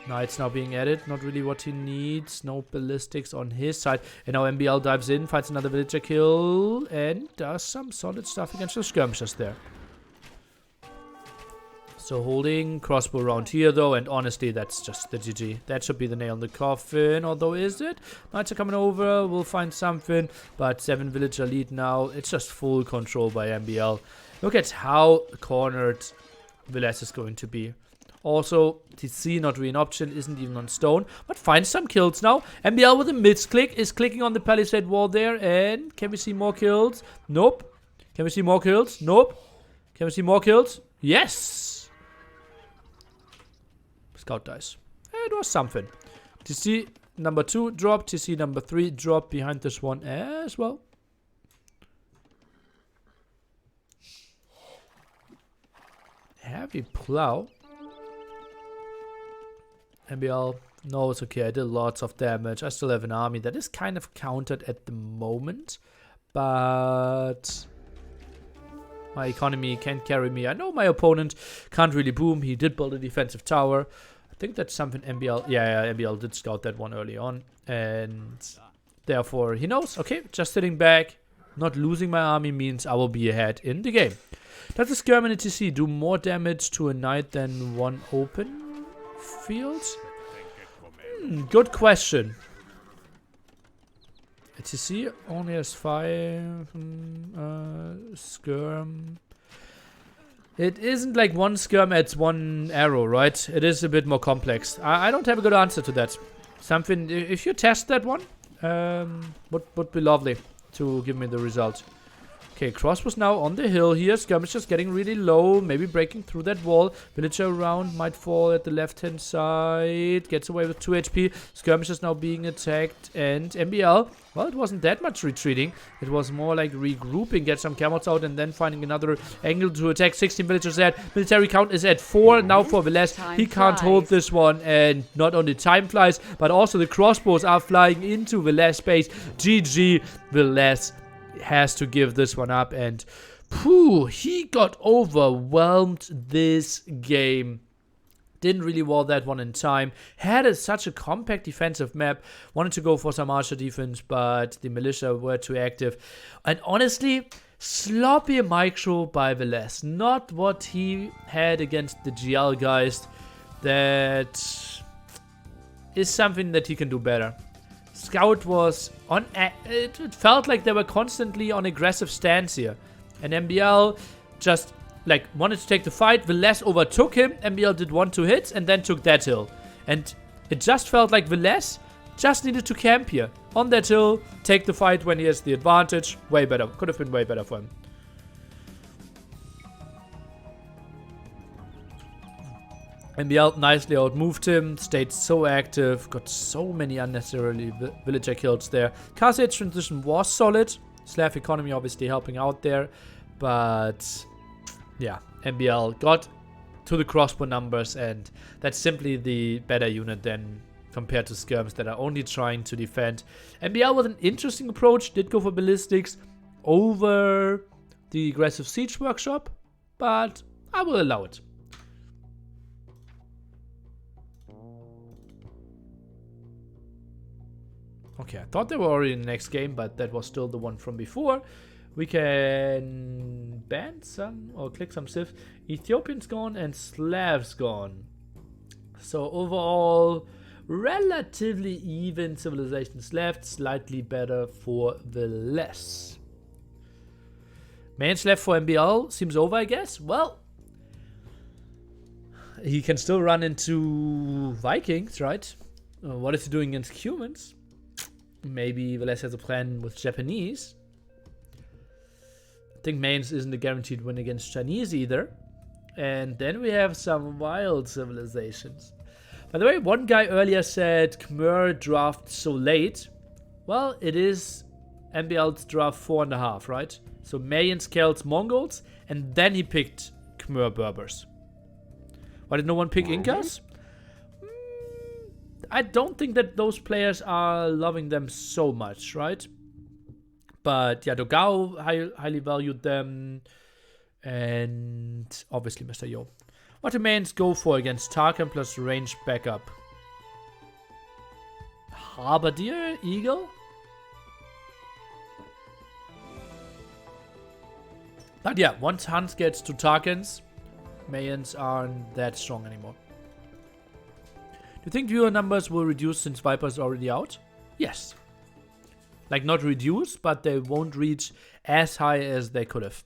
Knights now being added, not really what he needs. No ballistics on his side. And now MbL dives in, finds another villager kill, and does some solid stuff against the skirmishers there. So holding crossbow around here though, and honestly that's just the GG. That should be the nail in the coffin, although is it? Knights are coming over, we'll find something, but 7 villager lead now. It's just full control by MbL. Look at how cornered Villese is going to be. Also, TC not really an option, isn't even on stone, but finds some kills now. MbL with a misclick is clicking on the palisade wall there, and can we see more kills? Nope. Can we see more kills? Nope. Can we see more kills? Yes! Scout dice. It was something. TC number 2 drop, TC number 3 drop behind this one as well. Heavy plow. MbL, no, it's okay. I did lots of damage. I still have an army that is kind of countered at the moment. But My economy can't carry me. I know my opponent can't really boom. He did build a defensive tower. I think that's something MbL... Yeah, MbL did scout that one early on. And therefore, he knows. Okay, just sitting back. Not losing my army means I will be ahead in the game. Does the skirm in ETC do more damage to a knight than one open field? Good question. ETC only has 5 skirm. It isn't like one skirm adds 1 arrow, right? It is a bit more complex. I don't have a good answer to that. Something, if you test that one, would be lovely to give me the result. Okay, crossbows now on the hill here. Skirmish just getting really low. Maybe breaking through that wall. Villager around might fall at the left-hand side. Gets away with 2 HP. Skirmish is now being attacked. And MbL, well, it wasn't that much retreating. It was more like regrouping. Get some camels out and then finding another angle to attack. 16 villagers there. Military count is at 4 now for Villese. He can't hold this one. And not only time flies, but also the crossbows are flying into Villese space. GG, Villese has to give this one up, and he got overwhelmed this game. Didn't really wall that one in time. Had such a compact defensive map. Wanted to go for some archer defense, but the militia were too active. And honestly, sloppy micro by Villese. Not what he had against the GL guys. That is something that he can do better. Scout was on... It felt like they were constantly on aggressive stance here. And MbL just, like, wanted to take the fight. Villese overtook him. MbL did 1-2 hits and then took that hill. And it just felt like Villese just needed to camp here. On that hill, take the fight when he has the advantage. Way better. Could have been way better for him. MbL nicely outmoved him, stayed so active, got so many unnecessarily villager kills there. Cast transition was solid. Slav economy obviously helping out there. But yeah, MbL got to the crossbow numbers, and that's simply the better unit than compared to skirms that are only trying to defend. MbL with an interesting approach, did go for ballistics over the aggressive siege workshop, but I will allow it. Okay, I thought they were already in the next game, but that was still the one from before. We can ban some or click some civs. Ethiopians gone and Slavs gone. So overall, relatively even civilizations left. Slightly better for Villese. Main's left for MbL. Seems over, I guess. Well, he can still run into Vikings, right? What is he doing against humans? Maybe Villese has a plan with Japanese. I think Mainz isn't a guaranteed win against Chinese either. And then we have some wild civilizations. By the way, one guy earlier said Khmer draft so late. Well, it is MbL's draft 4.5, right? So Mayans, Kelts, Mongols, and then he picked Khmer Berbers. Why did no one pick Incas? I don't think that those players are loving them so much, right? But yeah, Dogao highly valued them. And obviously Mr. Yo. What do Mainz go for against Tarkan plus range backup? Halberdier? Eagle? But yeah, once Hans gets to Tarkans, Mayans aren't that strong anymore. Do you think viewer numbers will reduce since Viper is already out? Yes. Like, not reduce, but they won't reach as high as they could have.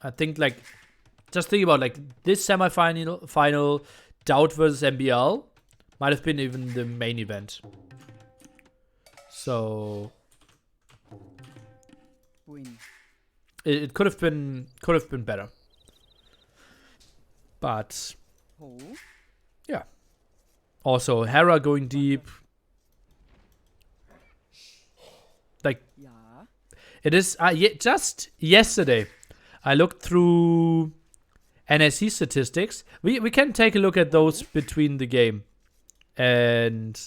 I think, like, just think about, like, this semi-final Doubt versus MbL might have been even the main event. So it could have been better. But yeah. Also, Hera going deep. Like, it is just yesterday I looked through NSC statistics. We can take a look at those between the game, and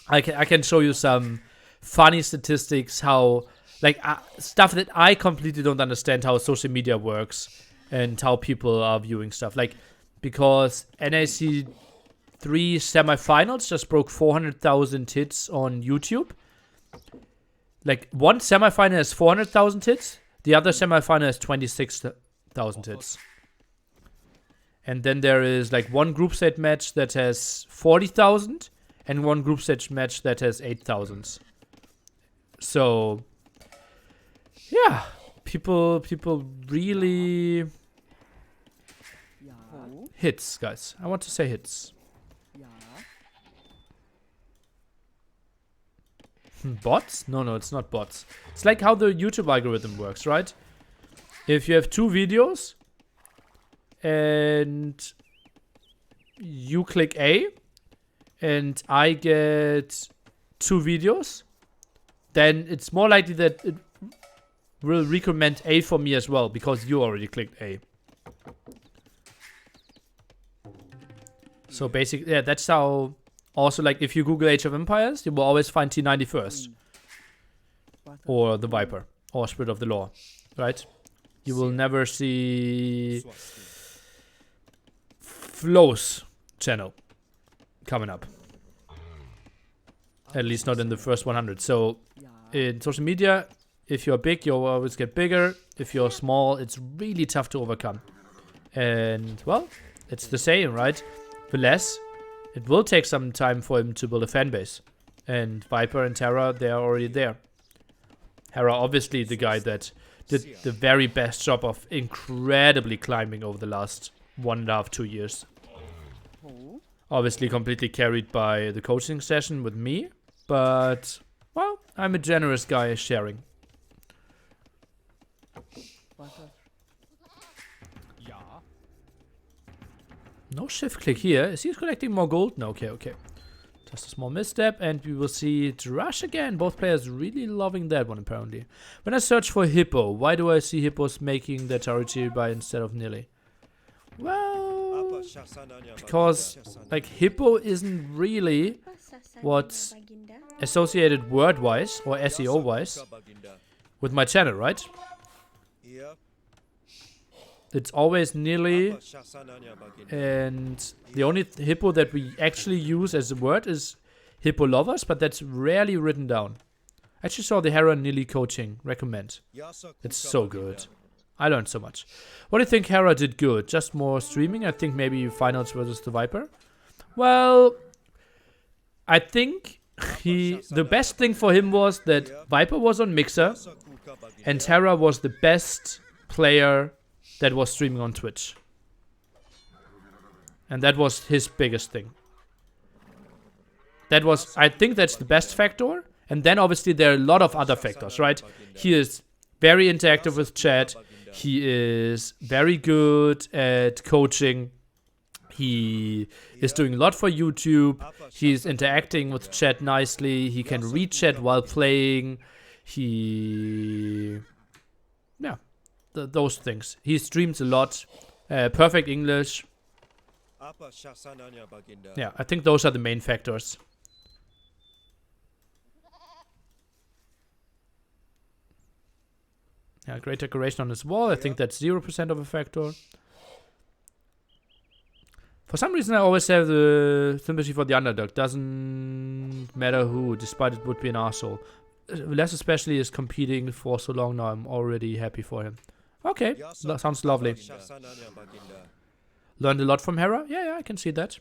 I can show you some funny statistics how like stuff that I completely don't understand how social media works and how people are viewing stuff. Like, because NAC 3 semifinals just broke 400,000 hits on YouTube. Like, one semifinal has 400,000 hits, the other semifinal has 26,000 hits. And then there is like one group stage match that has 40,000 and one group stage match that has 8,000. So, yeah, people really hits, guys. I want to say hits. Bots? No, it's not bots. It's like how the YouTube algorithm works, right? If you have 2 videos and you click A and I get 2 videos, then it's more likely that it will recommend A for me as well, because you already clicked A. So basically, yeah, that's how. Also, like, if you Google Age of Empires, you will always find T90 first. Or the Viper. Or Spirit of the Law. Right? You will never see Flo's channel coming up. At least not in the first 100. So, in social media, if you're big, you'll always get bigger. If you're small, it's really tough to overcome. And, well, it's the same, right? Villese, it will take some time for him to build a fan base. And Viper and Terra, they are already there. Hera, obviously the guy that did the very best job of incredibly climbing over the last 1.5, 2 years. Obviously completely carried by the coaching session with me. But, well, I'm a generous guy sharing. No shift click here. Is he collecting more gold? No, okay. Just a small misstep, and we will see Drush again. Both players really loving that one, apparently. When I search for Hippo, why do I see Hippos making the territory by instead of Nili? Well, because, like, Hippo isn't really what's associated word-wise or SEO-wise with my channel, right? It's always Nili, and the only hippo that we actually use as a word is hippo lovers, but that's rarely written down. I actually saw the Hera Nili coaching. Recommend. It's so good. I learned so much. What do you think Hera did good? Just more streaming? I think maybe finals versus the Viper. Well, I think the best thing for him was that Viper was on Mixer, and Hera was the best player that was streaming on Twitch. And that was his biggest thing. That was, I think that's the best factor. And then obviously there are a lot of other factors, right? He is very interactive with chat. He is very good at coaching. He is doing a lot for YouTube. He's interacting with chat nicely. He can read chat while playing. Yeah. Those things. He streams a lot. Perfect English. Yeah, I think those are the main factors. Yeah, great decoration on his wall. I think that's 0% of a factor. For some reason, I always have the sympathy for the underdog. Doesn't matter who, despite it would be an arsehole. Villese especially is competing for so long now. I'm already happy for him. Okay, sounds lovely. Learned a lot from Hera? Yeah, I can see that.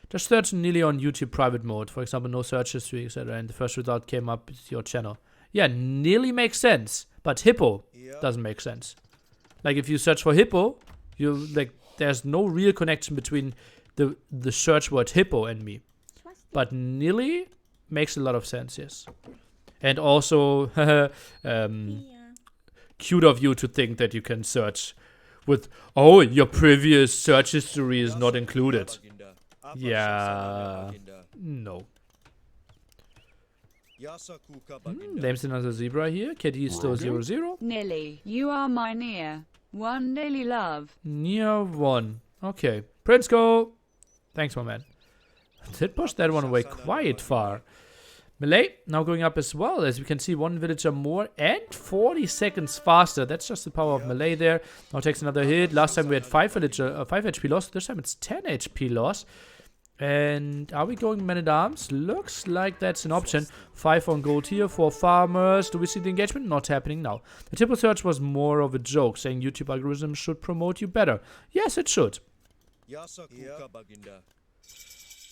Just search Nili on YouTube private mode. For example, no search history, etc. And the first result came up with your channel. Yeah, Nili makes sense. But Hippo doesn't make sense. Like, if you search for Hippo, there's no real connection between the search word Hippo and me. But Nili makes a lot of sense, yes. And also, cute of you to think that you can search with, oh, your previous search history is not included. Yeah, no. Name's another zebra here. KD is still 0-0. Nili, you are my near. One Nili love. Near one. Okay. Prince go. Thanks, my man. Did push that one away quite far. Melee now going up as well. As we can see, 1 villager more and 40 seconds faster. That's just the power of melee there. Now takes another hit. Last time we had 5 HP loss. This time it's 10 HP loss. And are we going man-at-arms? Looks like that's an option. 5 on gold here for farmers. Do we see the engagement? Not happening now. The triple search was more of a joke, saying YouTube algorithms should promote you better. Yes, it should.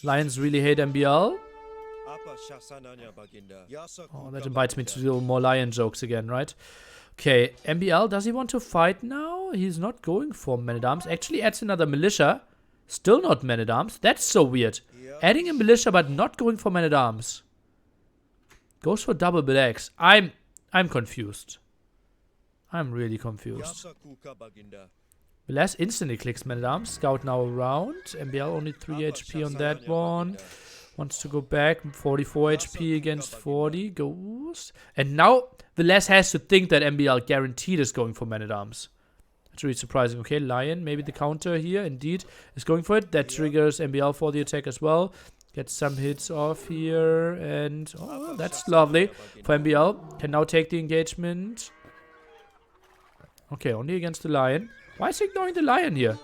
Lions really hate MbL. Oh, that invites me to do more lion jokes again, right? Okay, MbL, does he want to fight now? He's not going for man-at-arms. Actually adds another militia. Still not man-at-arms. That's so weird. Adding a militia but not going for man-at-arms. Goes for double blacks. I'm confused. I'm really confused. Villese instantly clicks man-at-arms. Scout now around. MbL only 3 HP on that one. Wants to go back. 44 HP against 40. Goes. And now Villese has to think that MbL guaranteed is going for man-at-arms. That's really surprising. Okay, Lion, maybe the counter here, indeed, is going for it. That triggers MbL for the attack as well. Gets some hits off here, and oh, that's lovely for MbL. Can now take the engagement. Okay, only against the Lion. Why is he ignoring the Lion here?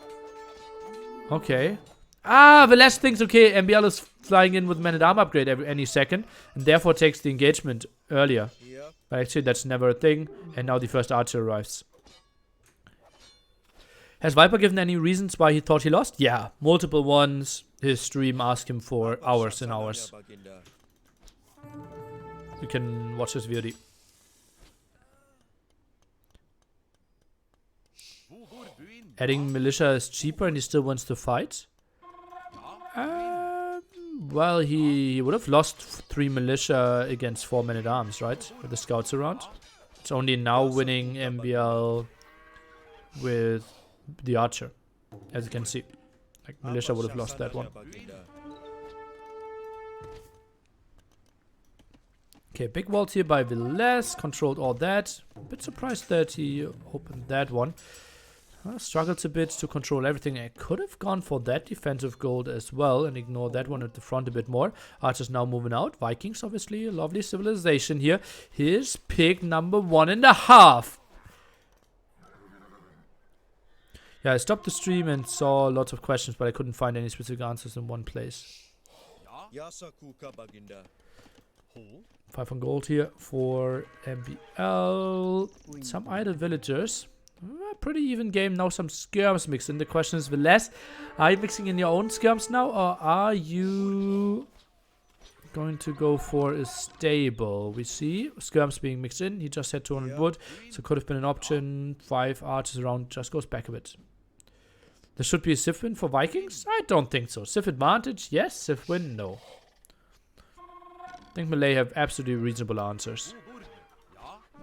Okay. Ah, Villese thinks, okay, MbL is flying in with man-at-arm upgrade any second, and therefore takes the engagement earlier. But actually, that's never a thing, and now the first archer arrives. Has Viper given any reasons why he thought he lost? Yeah, multiple ones. His stream asked him for hours and hours. You can watch his VOD. Adding militia is cheaper and he still wants to fight? Well, he would have lost 3 militia against 4 men-at-arms, right? With the scouts around. It's only now winning MbL with the archer, as you can see. Like, militia would have lost that one. Okay, big vault here by Villese. Controlled all that. A bit surprised that he opened that one. Struggles a bit to control everything. I could have gone for that defensive gold as well and ignore that one at the front a bit more. Archer's now moving out. Vikings, obviously, a lovely civilization here. His pick number 1.5. Yeah, I stopped the stream and saw lots of questions, but I couldn't find any specific answers in one place. 5 on gold here for MbL. Some idle villagers. Pretty even game. Now some skirms mixed in. The question is, Villese, are you mixing in your own skirms now, or are you going to go for a stable? We see skirms being mixed in. He just had 200 wood, so could have been an option. 5 archers around, just goes back a bit. There should be a Civ win for Vikings? I don't think so. Civ advantage? Yes. Civ win? No. I think Malay have absolutely reasonable answers.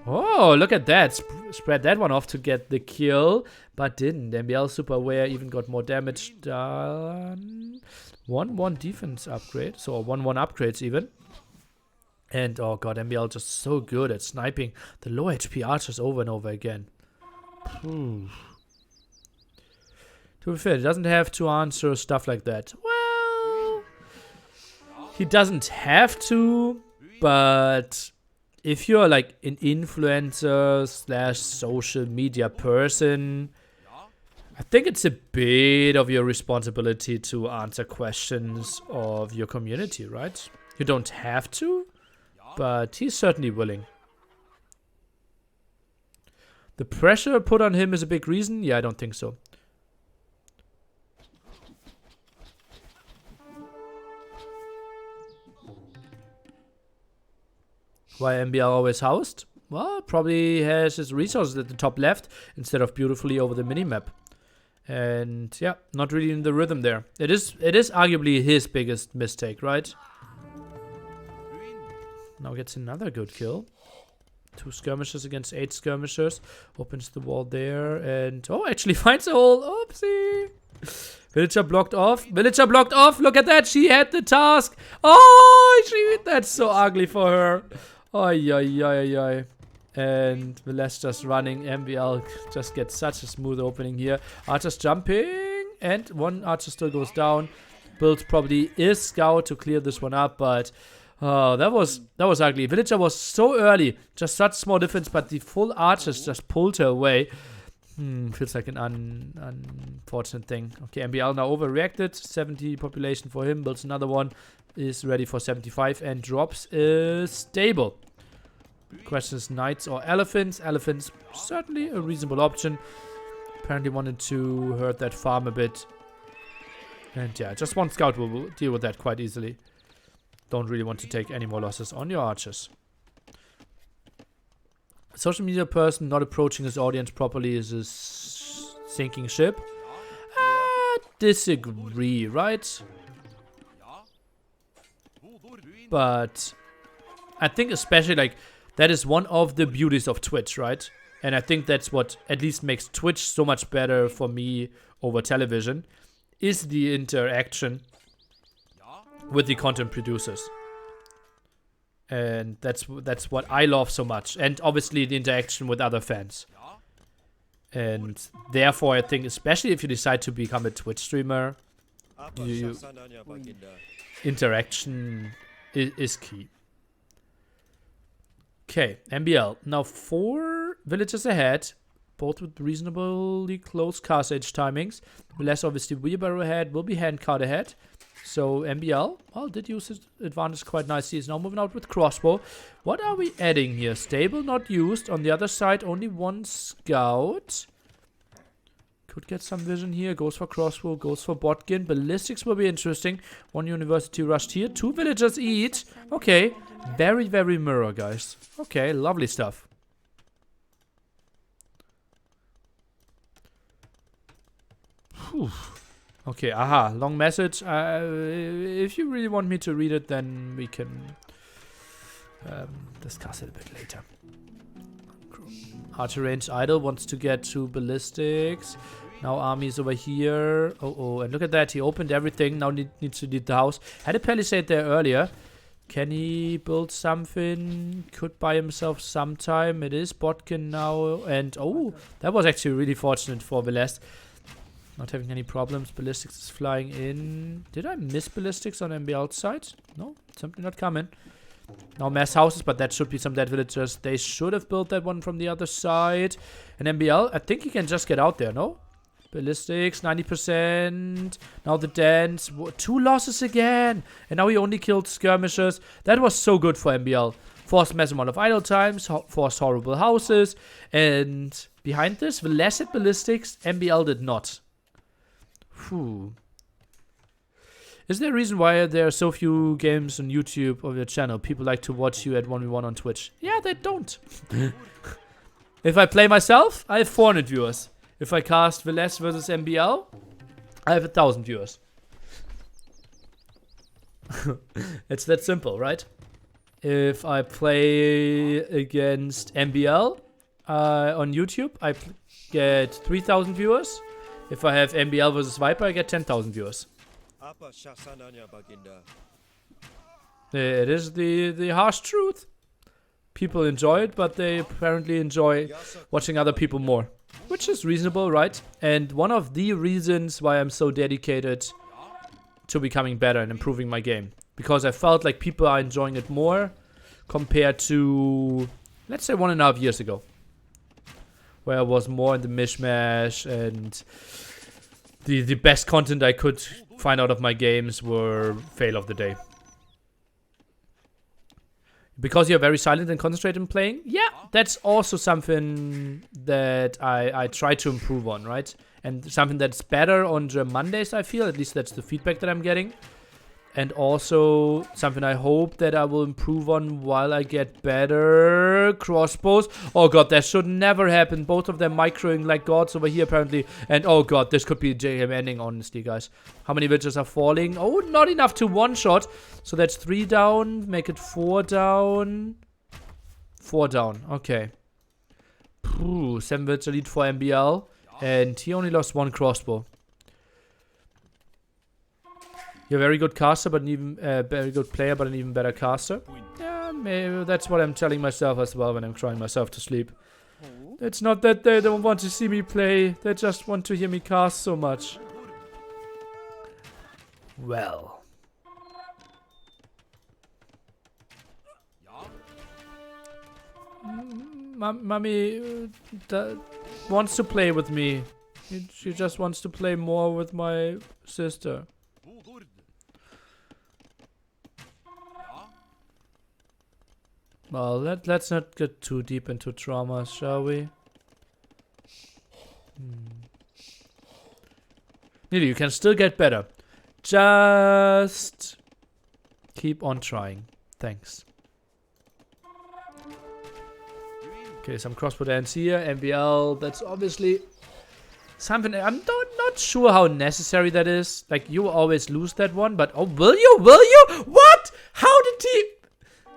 Oh, look at that. Spread that one off to get the kill, but didn't. MbL super aware, even got more damage done. 1-1 defense upgrade, so 1-1 upgrades even. And oh god, MbL just so good at sniping the low HP archers over and over again. To be fair, he doesn't have to answer stuff like that. Well, he doesn't have to, but if you're like an influencer / social media person, I think it's a bit of your responsibility to answer questions of your community, right? You don't have to, but he's certainly willing. The pressure put on him is a big reason? Yeah, I don't think so. Why MbL always housed? Well, probably has his resources at the top left instead of beautifully over the minimap. And yeah, not really in the rhythm there. It is arguably his biggest mistake, right? Now gets another good kill. 2 skirmishers against 8 skirmishers. Opens the wall there and oh, actually finds a hole. Oopsie. Villager blocked off. Villager blocked off. Look at that. She had the task. Oh, that's so ugly for her. Oi, oi, oi, oi. And Villese just running. MbL just gets such a smooth opening here. Archer's jumping. And 1 archer still goes down. Build probably is scout to clear this one up. But Oh, that was ugly. Villager was so early. Just such small difference, but the full archers just pulled her away. Feels like an unfortunate thing. Okay, MbL now overreacted. 70 population for him. Builds another one. Is ready for 75 and drops is stable. Question is knights or elephants. Elephants, certainly a reasonable option. Apparently wanted to hurt that farm a bit. And yeah, just one scout will deal with that quite easily. Don't really want to take any more losses on your archers. Social media person not approaching his audience properly is a sinking ship. Disagree, right? But I think especially like that is one of the beauties of Twitch, right? And I think that's what at least makes Twitch so much better for me over television, is the interaction with the content producers. And that's what I love so much. And obviously the interaction with other fans. And therefore I think, especially if you decide to become a Twitch streamer, interaction is key. Okay, MbL. Now 4 villages ahead, both with reasonably close cast age timings. Less obviously wheelbarrow ahead, will be handcart ahead. So MbL, well, did use his advantage quite nicely. He's now moving out with crossbow. What are we adding here? Stable not used. On the other side, only 1 scout. Could get some vision here. Goes for crossbow, goes for botkin. Ballistics will be interesting. 1 university rushed here. 2 villagers each. Okay. Very, very mirror, guys. Okay, lovely stuff. Whew. Okay, aha. Long message. If you really want me to read it, then we can discuss it a bit later. Archer range idle wants to get to ballistics. Now armies over here. Oh, and look at that. He opened everything. Now needs to lead the house. Had a palisade there earlier. Can he build something? Could buy himself some time. It is Botkin now. And oh, that was actually really fortunate for Villese. Not having any problems. Ballistics is flying in. Did I miss ballistics on MbL side? No, simply not coming. Now mass houses, but that should be some dead villagers. They should have built that one from the other side. And MbL, I think he can just get out there, no? Ballistics, 90%. Now the dance. 2 losses again. And now he only killed skirmishers. That was so good for MbL. Forced massive amount of idle times. Forced horrible houses. And behind this, Villese had ballistics. MbL did not. Whew. Is there a reason why there are so few games on YouTube or your channel? People like to watch you at 1v1 on Twitch. Yeah, they don't. If I play myself, I have 400 viewers. If I cast Villese versus MbL, I have 1,000 viewers. It's that simple, right? If I play against MbL on YouTube, I get 3,000 viewers. If I have MbL versus Viper, I get 10,000 viewers. It is the harsh truth. People enjoy it, but they apparently enjoy watching other people more. Which is reasonable, right? And one of the reasons why I'm so dedicated to becoming better and improving my game. Because I felt like people are enjoying it more compared to, let's say, 1.5 years ago. Where I was more in the mishmash and the best content I could find out of my games were fail of the day. Because you're very silent and concentrate in playing? Yeah, that's also something that I try to improve on, right? And something that's better on the Mondays, I feel. At least that's the feedback that I'm getting. And also something I hope that I will improve on while I get better. Crossbows. Oh god, that should never happen. Both of them microing like gods over here apparently. And oh god, this could be a JM ending, honestly, guys. How many villages are falling? Oh, not enough to one-shot. So that's 3 down. Make it 4 down. 4 down. Okay. 7 villager lead for MbL. And he only lost 1 crossbow. You're a very good caster, but an even very good player, but an even better caster. Yeah, maybe that's what I'm telling myself as well when I'm crying myself to sleep. It's not that they don't want to see me play; they just want to hear me cast so much. Well, Mommy wants to play with me. She just wants to play more with my sister. Well, let's not get too deep into traumas, shall we? Neely, you can still get better. Just keep on trying. Thanks. Okay, some crossbow dance here. MbL, that's obviously something. I'm not sure how necessary that is. Like, you always lose that one, but oh, will you? Will you? What? How did he?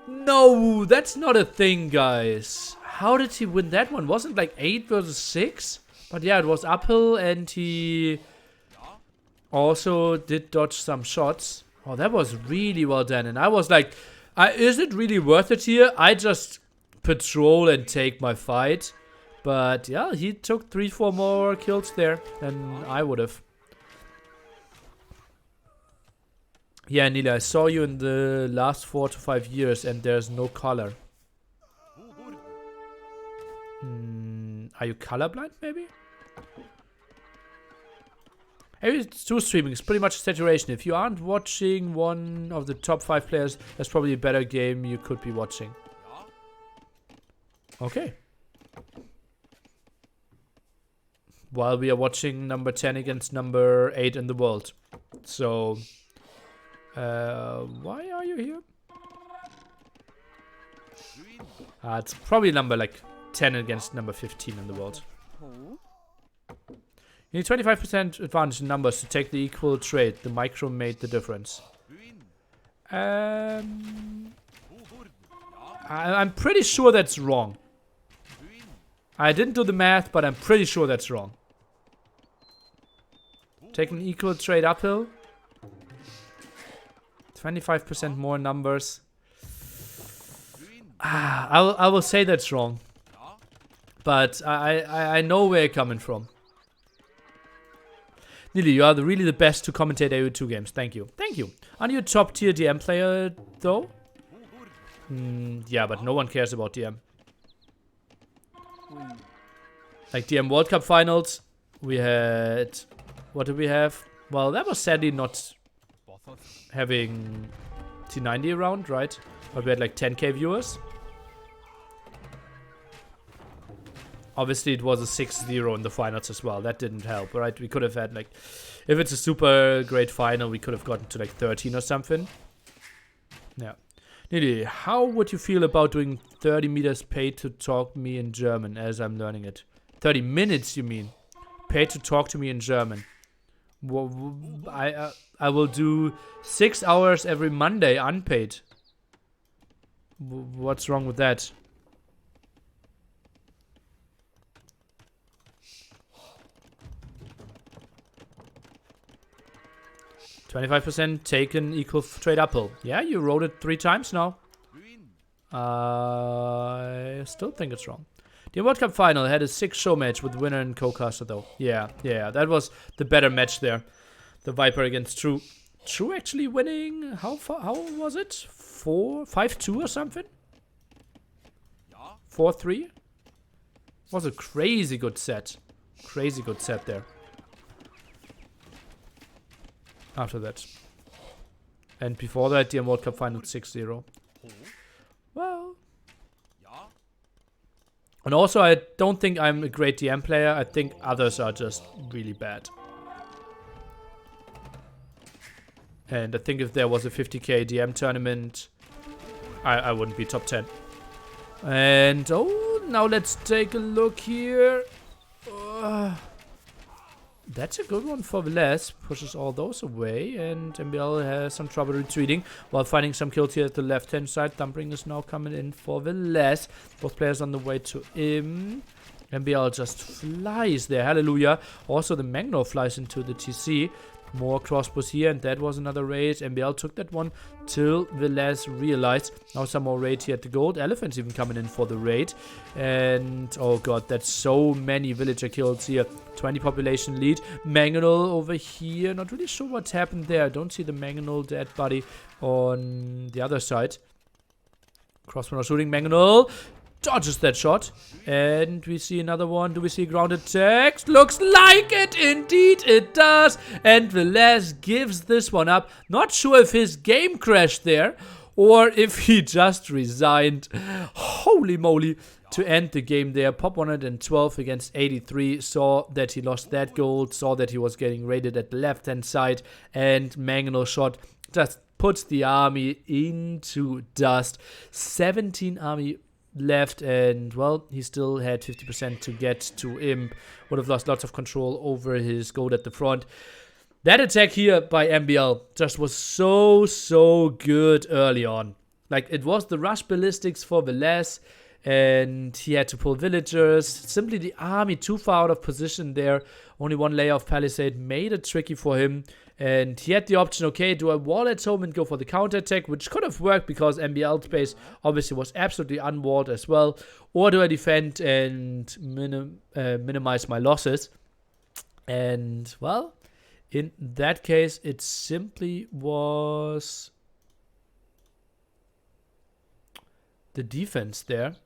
No, that's not a thing, guys. How did he win that one? Wasn't like 8 versus 6? But yeah, it was uphill, and he also did dodge some shots. Oh, that was really well done. And I was like, is it really worth it here? I just patrol and take my fight. But yeah, he took 3-4 more kills there than I would have. Yeah, Neely, I saw you in the last 4 to 5 years and there's no color. Are you colorblind, maybe? Maybe it's too streaming. It's pretty much saturation. If you aren't watching one of the top 5 players, that's probably a better game you could be watching. Okay. While we are watching number 10 against number 8 in the world. So, why are you here? It's probably number like 10 against number 15 in the world. You need 25% advantage in numbers to take the equal trade. The micro made the difference. I'm pretty sure that's wrong. I didn't do the math, but I'm pretty sure that's wrong. Take an equal trade uphill. 25% more numbers. I will say that's wrong. But I know where you're coming from. Neely, you are really the best to commentate AO2 games. Thank you. Thank you. Aren't you a top tier DM player, though? Yeah, but no one cares about DM. Like DM World Cup finals, we had... What did we have? Well, that was sadly not having T90 around, right? But we had like 10k viewers. Obviously, it was a 6-0 in the finals as well. That didn't help, right? We could have had, like... If it's a super great final, we could have gotten to, like, 13 or something. Yeah. Neely, how would you feel about doing 30 meters paid to talk me in German as I'm learning it? 30 minutes, you mean? Paid to talk to me in German. I will do 6 hours every Monday, unpaid. What's wrong with that? 25% taken equal trade uphill. Yeah, you wrote it 3 times now. I still think it's wrong. The World Cup final had a 6 show match with winner and co-caster though. Yeah, that was the better match there. The Viper against True. True actually winning, how was it? 5-2 or something? 4-3? Was a crazy good set. Crazy good set there. After that. And before that, the World Cup final 6-0. Well. And also, I don't think I'm a great DM player. I think others are just really bad. And I think if there was a 50k DM tournament, I wouldn't be top 10. And, oh, now let's take a look here. That's a good one for Villese. Pushes all those away. And MbL has some trouble retreating while finding some kills here at the left-hand side. Thumbring is now coming in for Villese. Both players on the way to him. MbL just flies there. Hallelujah. Also, the Magno flies into the TC. More crossbows here, and that was another raid. MbL took that one till Villese realized. Now some more raid here at the gold. Elephants even coming in for the raid. And, oh god, that's so many villager kills here. 20 population lead. Mangonel over here. Not really sure what's happened there. I don't see the Mangonel dead body on the other side. Crossbow now shooting Mangonel. dodges that shot. And we see another one. Do we see ground attacks? Looks like it. Indeed, it does. And Villese gives this one up. Not sure if his game crashed there or if he just resigned. Holy moly. To end the game there. Pop 112 against 83. Saw that he lost that gold. Saw that he was getting raided at the left-hand side. And Mangonel shot just puts the army into dust. 17 army left, and well, he still had 50% to get to Imp. Would have lost lots of control over his gold at the front. That attack here by MbL just was so good early on. Like, it was the rush ballistics for Villese, and he had to pull villagers. Simply the army too far out of position there. Only one layer of palisade made it tricky for him. And he had the option, okay, do I wall at home and go for the counterattack, which could have worked because MbL's base obviously was absolutely unwalled as well. Or do I defend and minimize my losses? And, well, in that case, it simply was the defense there.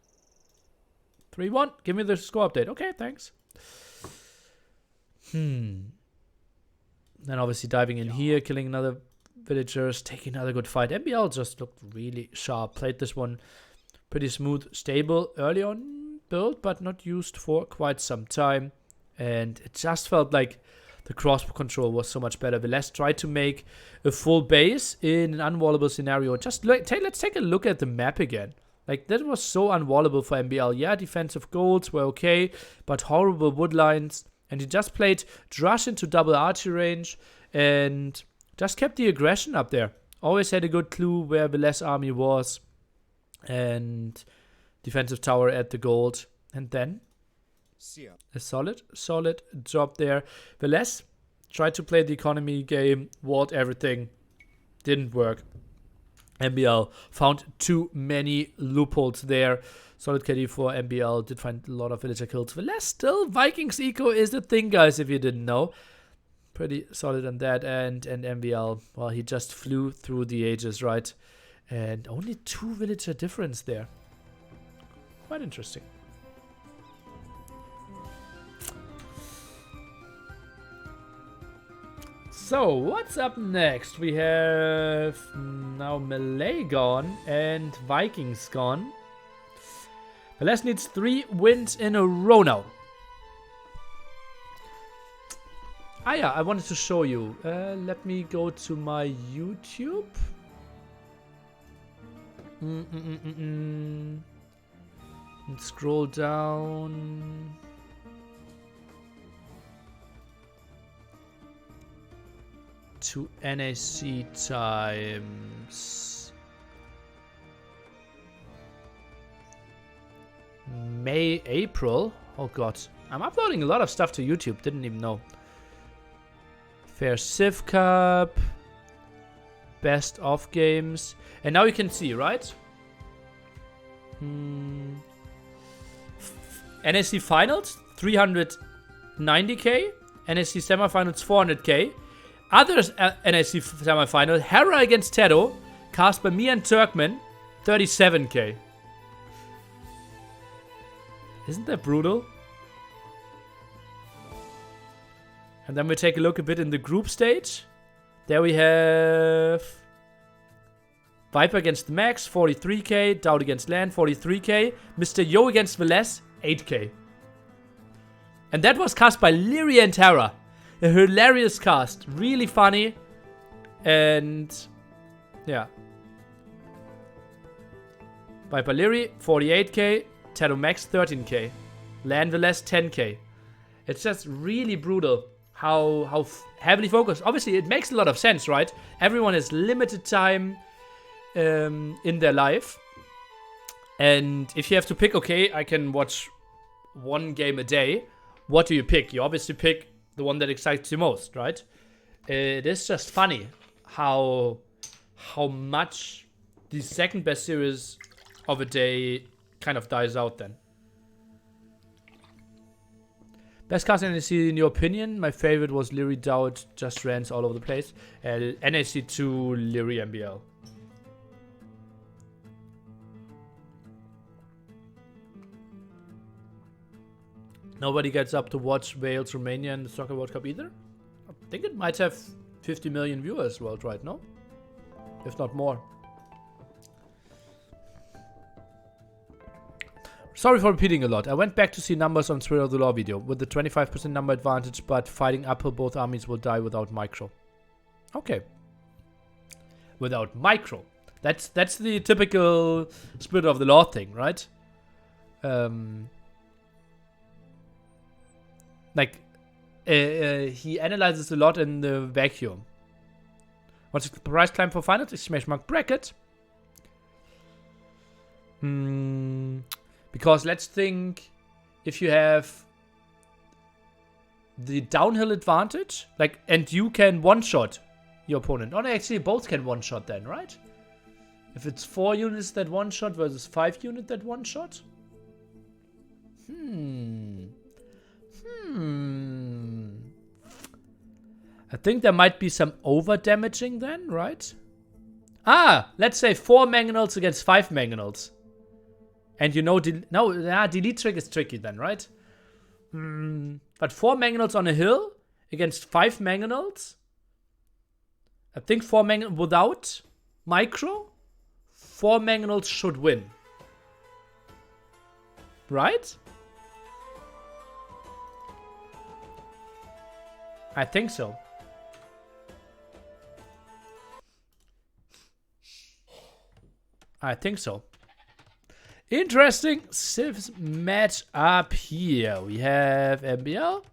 3-1. Give me the score update. Okay, thanks. Then obviously diving in here, killing another villagers, taking another good fight. MbL just looked really sharp. Played this one pretty smooth, stable early on build, but not used for quite some time. And it just felt like the cross control was so much better. Villese tried to make a full base in an unwallable scenario. Just let's take a look at the map again. Like, that was so unwallable for MbL. Yeah, defensive goals were okay, but horrible wood lines. And he just played Drush into double archery range and just kept the aggression up there. Always had a good clue where Villese army was. And defensive tower at the gold. And then a solid job there. Villese tried to play the economy game, walled everything. Didn't work. MbL found too many loopholes there. Solid KD for MbL. Did find a lot of villager kills. Villese still, Vikings eco is the thing, guys, if you didn't know. Pretty solid on that. And MbL, well, he just flew through the ages, right? And only 2 villager difference there. Quite interesting. So, what's up next? We have now Melee gone and Vikings gone. Villese needs 3 wins in a row now. Ah yeah, I wanted to show you. Let me go to my YouTube. And scroll down. To NAC times May, April. Oh god, I'm uploading a lot of stuff to YouTube. Didn't even know. Fair Civ Cup, best of games, and now you can see, right? NAC finals 390k, NAC semifinals 400k. Others NAC semifinal, Hera against Tedo, cast by me and Turkmen, 37k. Isn't that brutal? And then we take a look a bit in the group stage. There we have Viper against Max, 43k. Dowd against Land, 43k. Mr. Yo against Villese, 8k. And that was cast by Lyria and Hera. A hilarious cast. Really funny. And yeah. Viper Lyri, 48k. Tedo Max, 13k. Land Villese, 10k. It's just really brutal how heavily focused. Obviously, it makes a lot of sense, right? Everyone has limited time in their life. And if you have to pick, okay, I can watch 1 game a day. What do you pick? You obviously pick the one that excites you most, right? It is just funny how much the second best series of a day kind of dies out then. Best cast NAC in your opinion? My favorite was Lyri Dowd, just rants all over the place. NAC 2, Lyri MbL. Nobody gets up to watch Wales, Romania in the Soccer World Cup either. I think it might have 50 million viewers worldwide, no? If not more. Sorry for repeating a lot. I went back to see numbers on Spirit of the Law video with the 25% number advantage, but fighting uphill both armies will die without micro. Okay. Without micro. That's the typical Spirit of the Law thing, right? He analyzes a lot in the vacuum. What's the price climb for finals? Exclamation mark bracket. Because let's think, if you have the downhill advantage, like, and you can one-shot your opponent. Oh, no, actually, both can one-shot then, right? If it's 4 units that one-shot versus 5 units that one-shot. I think there might be some over-damaging then, right? Ah, let's say 4 mangonels against 5 mangonels. And you know, delete trick is tricky then, right? But 4 mangonels on a hill against 5 mangonels. I think 4 mangonels without micro. 4 mangonels should win. Right? I think so. I think so. Interesting Civs match up here. We have MbL.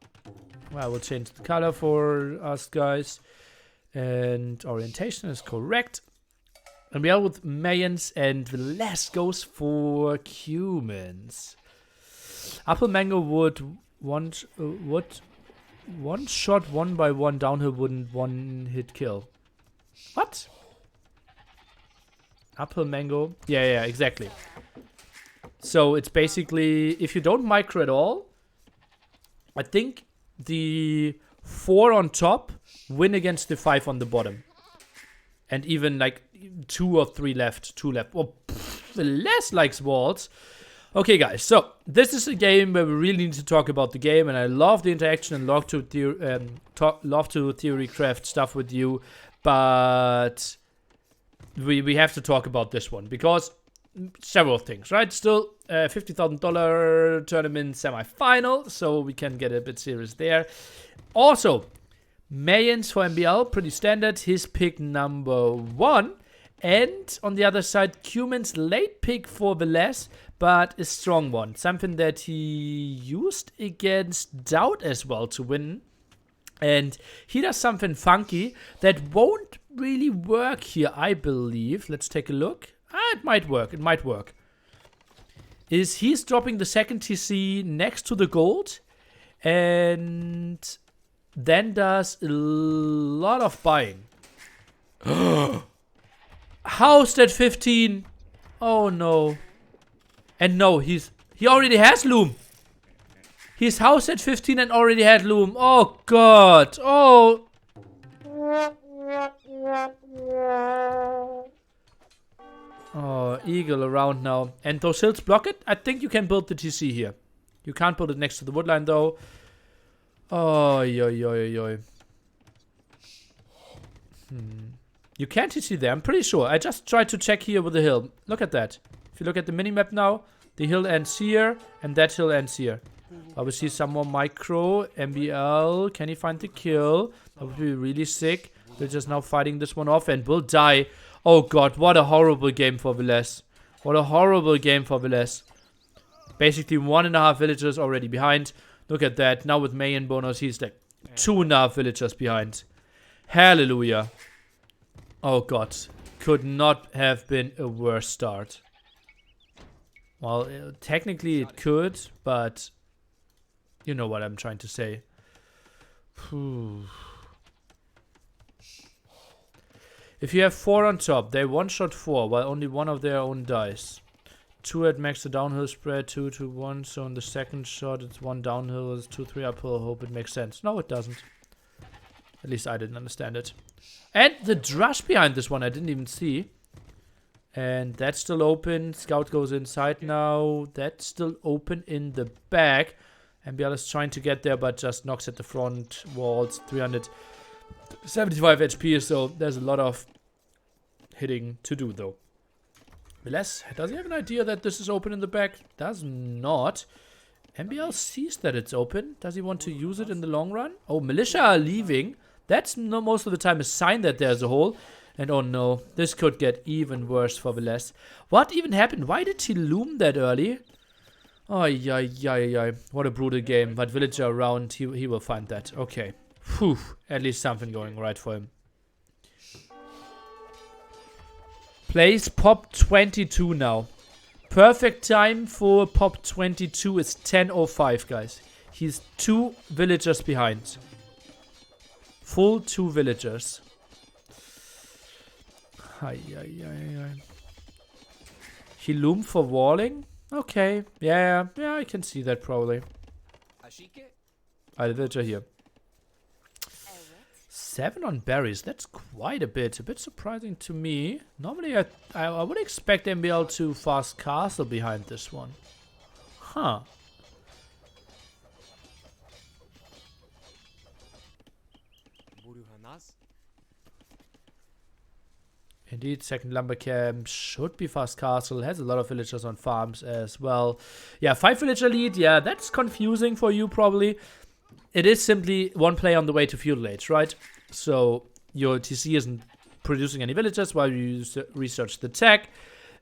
I will change the color for us guys. And orientation is correct. MbL with Mayans and Villese goes for Cumans. Apple Mango would one shot 1 by 1 downhill wouldn't 1-hit kill. What? Apple Mango. Yeah, exactly. So it's basically, if you don't micro at all, I think the 4 on top win against the 5 on the bottom. And even like 2 or 3 left, 2 left. Well, the less likes walls. Okay, guys, so this is a game where we really need to talk about the game, and I love the interaction and love to theory craft stuff with you, but we have to talk about this one because several things, right? Still, $50,000 tournament semi-final, so we can get a bit serious there. Also, Mayans for MbL, pretty standard. His pick number 1. And on the other side, Cuman's late pick for Villese, but a strong one. Something that he used against Doubt as well to win. And he does something funky that won't really work here, I believe. Let's take a look. It might work. It might work. He's dropping the second TC next to the gold. And then does a lot of buying. Housed at 15. Oh no. And no, he already has loom. He's housed at 15 and already had loom. Oh god. Oh. Oh, eagle around now. And those hills block it? I think you can build the TC here. You can't build it next to the woodline though. Oh, yo. You can't TC there, I'm pretty sure. I just tried to check here with the hill. Look at that. If you look at the minimap now, the hill ends here, and that hill ends here. Obviously, some more micro. MbL, can he find the kill? That would be really sick. They're just now fighting this one off and will die. Oh god, what a horrible game for Villese. What a horrible game for Villese. Basically, 1.5 villagers already behind. Look at that. Now with Mayan bonus, he's like 2.5 villagers behind. Hallelujah. Oh god. Could not have been a worse start. Well, technically it could, but you know what I'm trying to say. If you have 4 on top, they one-shot 4, while only 1 of their own dies. 2 at max the downhill spread, 2 to 1, so in the second shot it's 1 downhill, it's 2, 3 uphill. I hope it makes sense. No, it doesn't. At least I didn't understand it. And the drush behind this one I didn't even see. And that's still open. Scout goes inside now. That's still open in the back. MbL is trying to get there, but just knocks at the front walls. 375 HP, so there's a lot of hitting to do, though. Villese, does he have an idea that this is open in the back? Does not. MbL sees that it's open. Does he want to use it in the long run? Oh, militia are leaving. That's most of the time a sign that there's a hole. And oh no, this could get even worse for Villese. What even happened? Why did he loom that early? Oh, yeah. What a brutal game. But villager around, he will find that. Okay. Whew. At least something going right for him. Plays pop 22 now. Perfect time for pop 22 is 10:05, guys. He's 2 villagers behind. Full 2 villagers. He loomed for walling? Okay. Yeah, I can see that probably. The villager here. 7 on berries. That's quite a bit. A bit surprising to me. Normally, I would expect MbL to fast castle behind this one. Huh. Indeed, second lumber camp should be fast castle. Has a lot of villagers on farms as well. Yeah, 5 villager lead. Yeah, that's confusing for you probably. It is simply one play on the way to feudal age, right? So your TC isn't producing any villagers while you research the tech.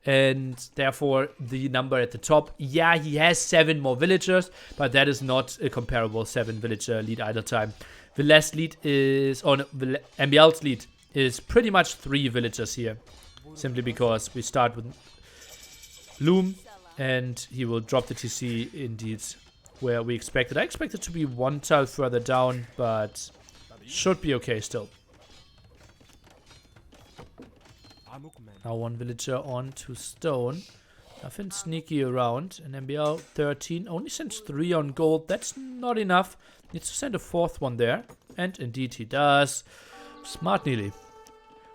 And therefore, the number at the top, yeah, he has 7 more villagers, but that is not a comparable 7 villager lead either time. Villese lead is, MbL's lead is pretty much 3 villagers here. Simply because we start with Loom, and he will drop the TC indeed where we expected. I expected to be 1 tile further down, but should be okay still. Now 1 villager on to stone. Nothing sneaky around. And MbL 13 only sends 3 on gold. That's not enough. Needs to send a 4th one there. And indeed he does. Smart Neely.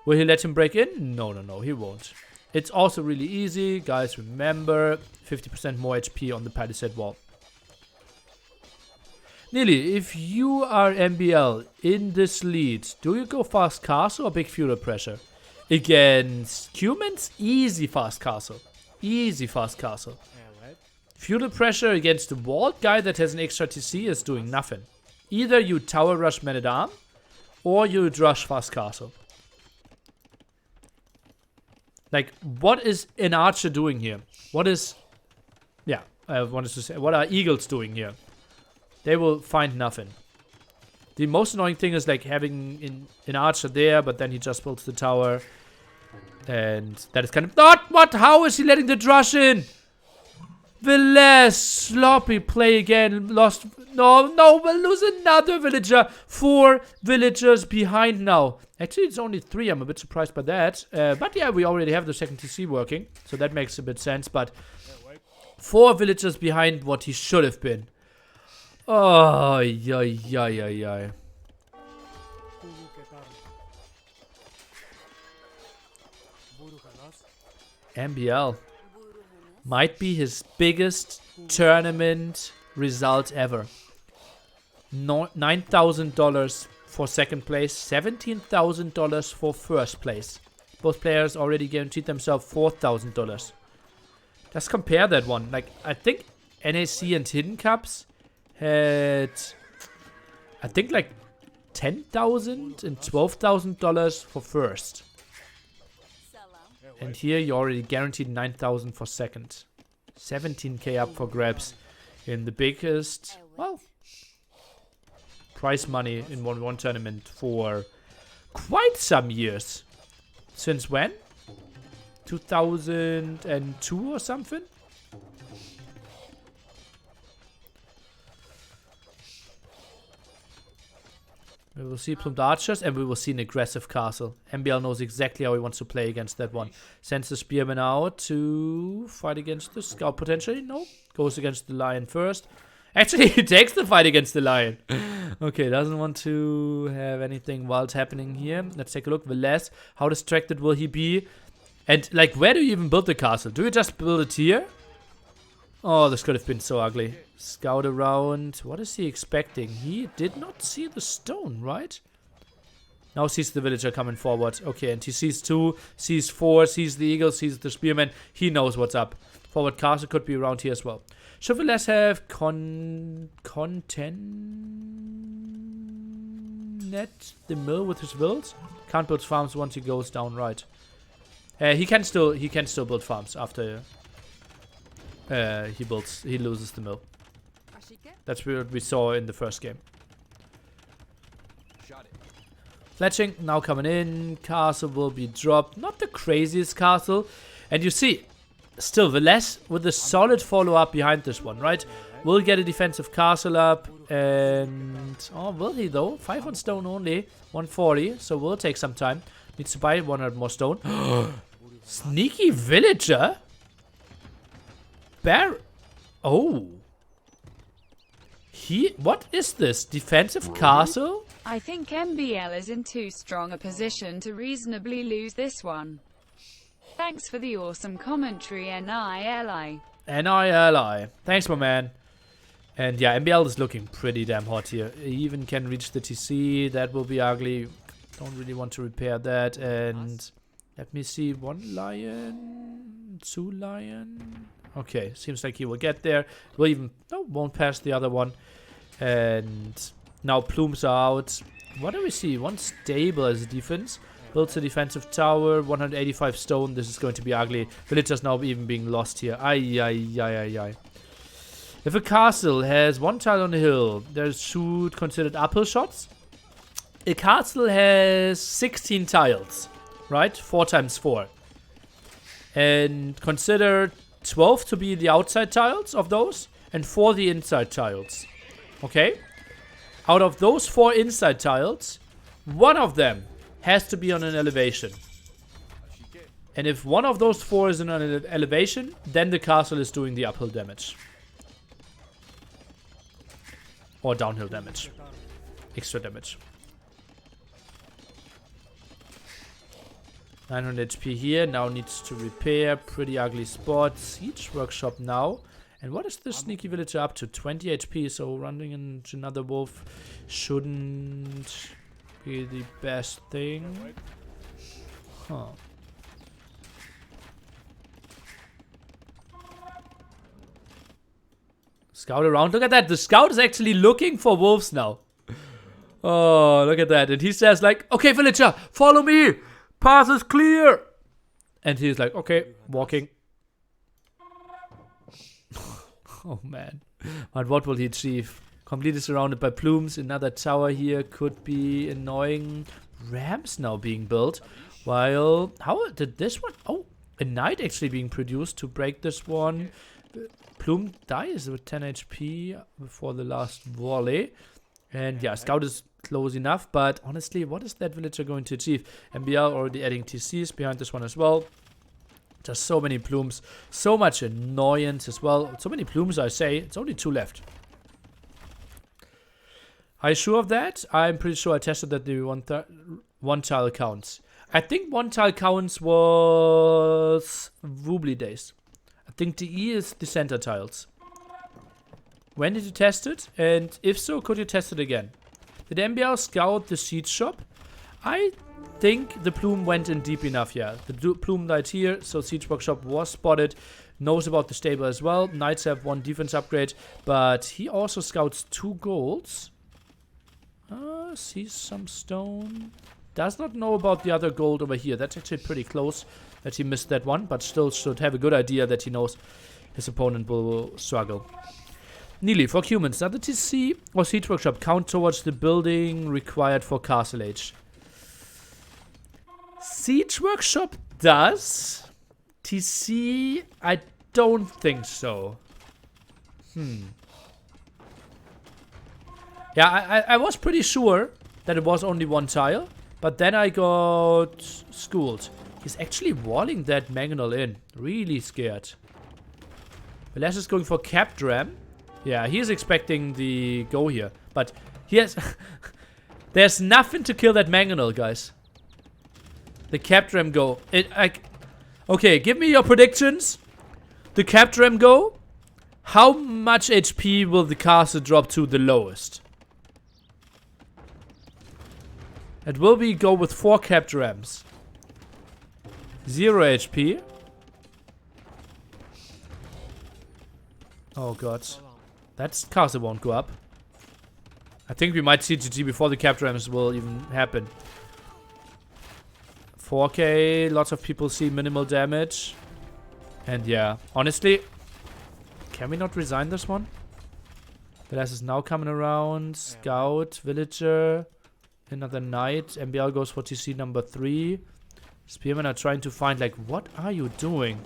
Will he let him break in? No, he won't. It's also really easy. Guys, remember, 50% more HP on the palisade wall. Neely, if you are MbL in this lead, do you go fast castle or big feudal pressure? Against humans, easy fast castle. Easy fast castle. Yeah, right. Feudal pressure against the walled guy that has an extra TC is doing nothing. Either you tower rush man at arm, or you rush fast castle. Like, what is an archer doing here? What is... Yeah, I wanted to say, what are eagles doing here? They will find nothing. The most annoying thing is like having an archer there, but then he just builds the tower. And that is kind of not what. How is he letting the drush in? Villese, sloppy play again. Lost. No, we'll lose another villager. 4 villagers behind now. Actually, it's only 3. I'm a bit surprised by that. But yeah, we already have the second TC working, so that makes a bit sense. But 4 villagers behind what he should have been. Oh, yeah. MbL might be his biggest tournament result ever. $9,000 for second place, $17,000 for first place. Both players already guaranteed themselves $4,000. Let's compare that one. Like, I think NAC and Hidden Cups had, I think, like $10,000 and $12,000 for first. And here you already guaranteed 9,000 for second. 17k up for grabs in the biggest, well, prize money in one tournament for quite some years. Since when? 2002 or something? We will see plumed archers, and we will see an aggressive castle. MbL knows exactly how he wants to play against that one. Sends the spearman out to fight against the scout potentially. No, goes against the lion first. Actually, he takes the fight against the lion. Okay, doesn't want to have anything wild happening here. Let's take a look. Villese, how distracted will he be? And, like, where do you even build the castle? Do you just build it here? Oh, this could have been so ugly. Scout around. What is he expecting? He did not see the stone, right? Now sees the villager coming forward. Okay, and he sees 2, sees 4, sees the eagle, sees the spearman. He knows what's up. Forward castle could be around here as well. Should Villese have content the mill with his vills? Can't build farms once he goes down right. He can still build farms after he loses the mill. That's what we saw in the first game. Fletching now coming in. Castle will be dropped. Not the craziest castle. And you see, still Villese with a solid follow-up behind this one, right? Will get a defensive castle up. And... oh, will he though? 5 on stone only. 140. So will take some time. Needs to buy 100 more stone. Sneaky villager? Oh. What is this? Defensive castle? I think MbL is in too strong a position to reasonably lose this one. Thanks for the awesome commentary, NILI. NILI. Thanks, my man. And yeah, MbL is looking pretty damn hot here. He even can reach the TC. That will be ugly. Don't really want to repair that. And let me see. 1 lion. 2 lion. Okay, seems like he will get there. Will even... no, won't pass the other one. And now plumes are out. What do we see? 1 stable as a defense. Builds a defensive tower. 185 stone. This is going to be ugly. Villagers now even being lost here. Ay. If a castle has 1 tile on the hill, there's 2 considered uphill shots. A castle has 16 tiles, right? 4 times 4. And consider 12 to be the outside tiles of those, and 4 the inside tiles. Okay? Out of those 4 inside tiles, 1 of them has to be on an elevation. And if 1 of those 4 is on an elevation, then the castle is doing the uphill damage. Or downhill damage. Extra damage. 900 HP here. Now needs to repair. Pretty ugly spot. Siege workshop now. And what is this sneaky villager up to? 20 HP. So running into another wolf shouldn't be the best thing. Huh. Scout around. Look at that. The scout is actually looking for wolves now. Oh, look at that. And he says like, okay, villager, follow me. Path is clear. And he's like, okay, walking. Oh, man. But what will he achieve? Completely surrounded by plumes. Another tower here could be annoying. Rams now being built. While, how did this one? Oh, a knight actually being produced to break this one. Plume dies with 10 HP before the last volley. And yeah, scout is close enough. But honestly, what is that villager going to achieve? MbL already adding TCs behind this one as well. Just so many plumes. So much annoyance as well. So many plumes, I say. It's only 2 left. Are you sure of that? I'm pretty sure I tested that the one tile counts. I think 1 tile counts was Woobly days. I think the E is the center tiles. When did you test it? And if so, could you test it again? Did MbL scout the siege shop? I think the plume went in deep enough, yeah. The plume died here, so siege workshop was spotted. Knows about the stable as well. Knights have 1 defense upgrade, but he also scouts 2 golds. Sees some stone. Does not know about the other gold over here. That's actually pretty close that he missed that one, but still should have a good idea that he knows his opponent will struggle. Nearly, for humans, does the TC or siege workshop count towards the building required for castle age? Siege workshop does. TC, I don't think so. Yeah, I was pretty sure that it was only 1 tile, but then I got schooled. He's actually walling that mangonel in. Really scared. Villese is going for capped ram. Yeah, he's expecting the go here. But he has... There's nothing to kill that mangonel, guys. The capped ram go. Okay, give me your predictions. The capped ram go. How much HP will the castle drop to the lowest? It will be go with 4 capped rams. 0 HP. Oh god. That castle won't go up. I think we might see GG before the capped rams will even happen. 4k, lots of people see minimal damage. And yeah, honestly, can we not resign this one? Villese is now coming around. Scout, villager, another knight. MbL goes for TC number 3. Spearmen are trying to find, like, what are you doing?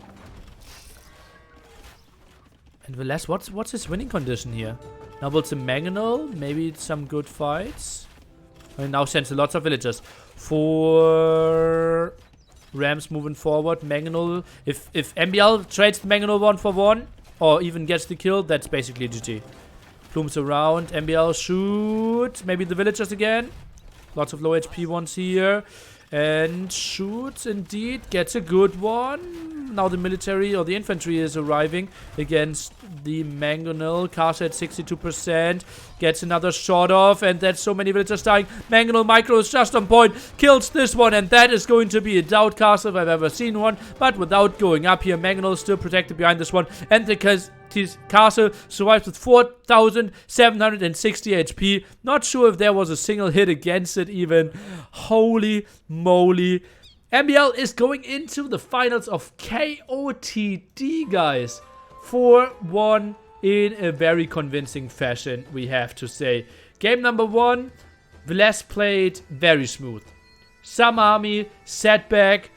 And Villese, what's his winning condition here? Nobles in Mangonel, maybe some good fights. And now sends lots of villagers. 4 rams moving forward. Mangonel, if MbL trades Mangonel 1 for 1, or even gets the kill, that's basically GG. Plumes around, MbL shoot. Maybe the villagers again. Lots of low HP ones here. And shoots indeed, gets a good one. Now the military or the infantry is arriving against the Mangonel. Castle at 62%. Gets another shot off, and that's so many villagers dying. Mangonel micro is just on point. Kills this one, and that is going to be a doubt castle if I've ever seen one. But without going up here, Mangonel is still protected behind this one. And the castle survives with 4,760 HP. Not sure if there was a single hit against it even. Holy moly. MbL is going into the finals of KOTD, guys. 4-1 in a very convincing fashion, we have to say. Game number 1, Villese played very smooth. Some army, setback,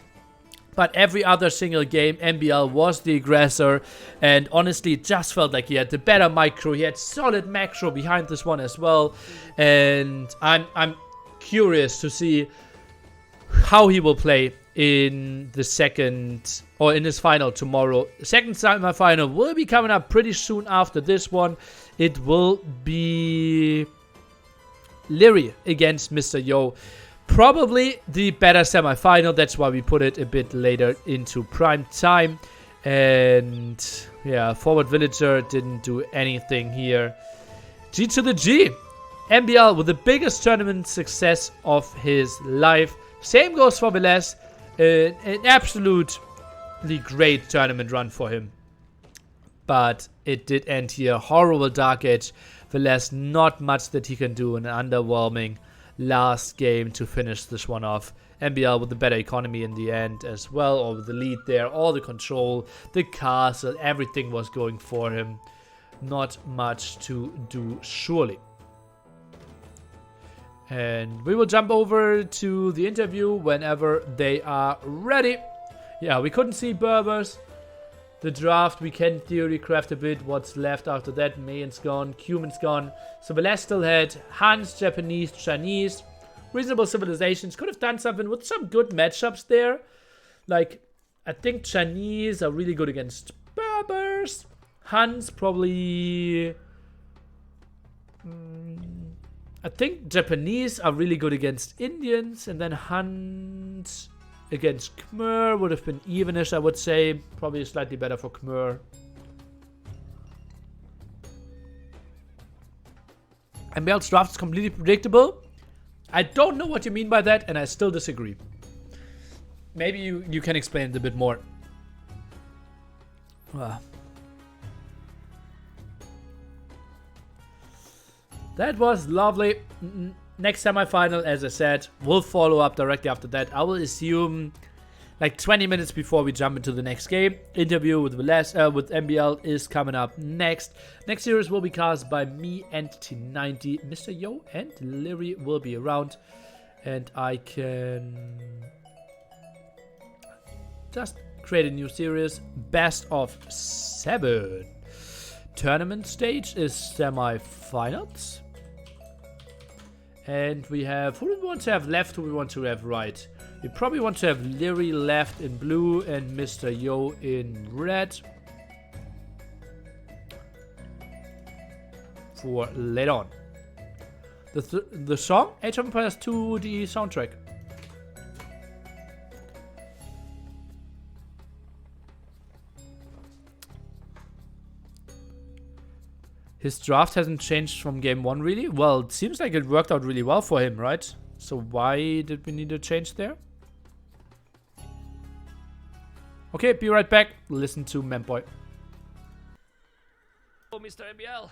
but every other single game, MbL was the aggressor. And honestly, it just felt like he had the better micro. He had solid macro behind this one as well. And I'm curious to see how he will play in the second, or in his final tomorrow. The second semifinal will be coming up pretty soon after this one. It will be Leary against Mr. Yo. Probably the better semifinal. That's why we put it a bit later into prime time. And yeah, forward villager didn't do anything here. G to the G. MbL with the biggest tournament success of his life. Same goes for Villese. An absolutely great tournament run for him. But it did end here. Horrible Dark Age. Villese, not much that he can do. An underwhelming last game to finish this one off. MbL with the better economy in the end as well. Or with the lead there. All the control. The castle. Everything was going for him. Not much to do, surely. And we will jump over to the interview whenever they are ready. Yeah, we couldn't see Berbers. The draft, we can theory craft a bit. What's left after that? Mayan's gone. Cuman's gone. So Villese still had Hans, Japanese, Chinese. Reasonable civilizations. Could have done something with some good matchups there. Like, I think Chinese are really good against Berbers. Hans probably... I think Japanese are really good against Indians, and then Huns against Khmer would have been evenish, I would say. Probably slightly better for Khmer. MbL's draft is completely predictable. I don't know what you mean by that, and I still disagree. Maybe you can explain it a bit more. That was lovely. Next semifinal, as I said, will follow up directly after that. I will assume like 20 minutes before we jump into the next game. Interview with Villese, with MbL is coming up next. Next series will be cast by me and T90. Mr. Yo and Leary will be around. And I can just create a new series. Best of 7. Tournament stage is semifinals. And we have, who do we want to have left, who we want to have right? We probably want to have Leary left in blue and Mr. Yo in red. For later on. The song, Age of Empires 2D soundtrack. His draft hasn't changed from game 1 really. Well, it seems like it worked out really well for him, right? So why did we need a change there? Okay, be right back. Listen to Memboy. Oh, Mr. MbL,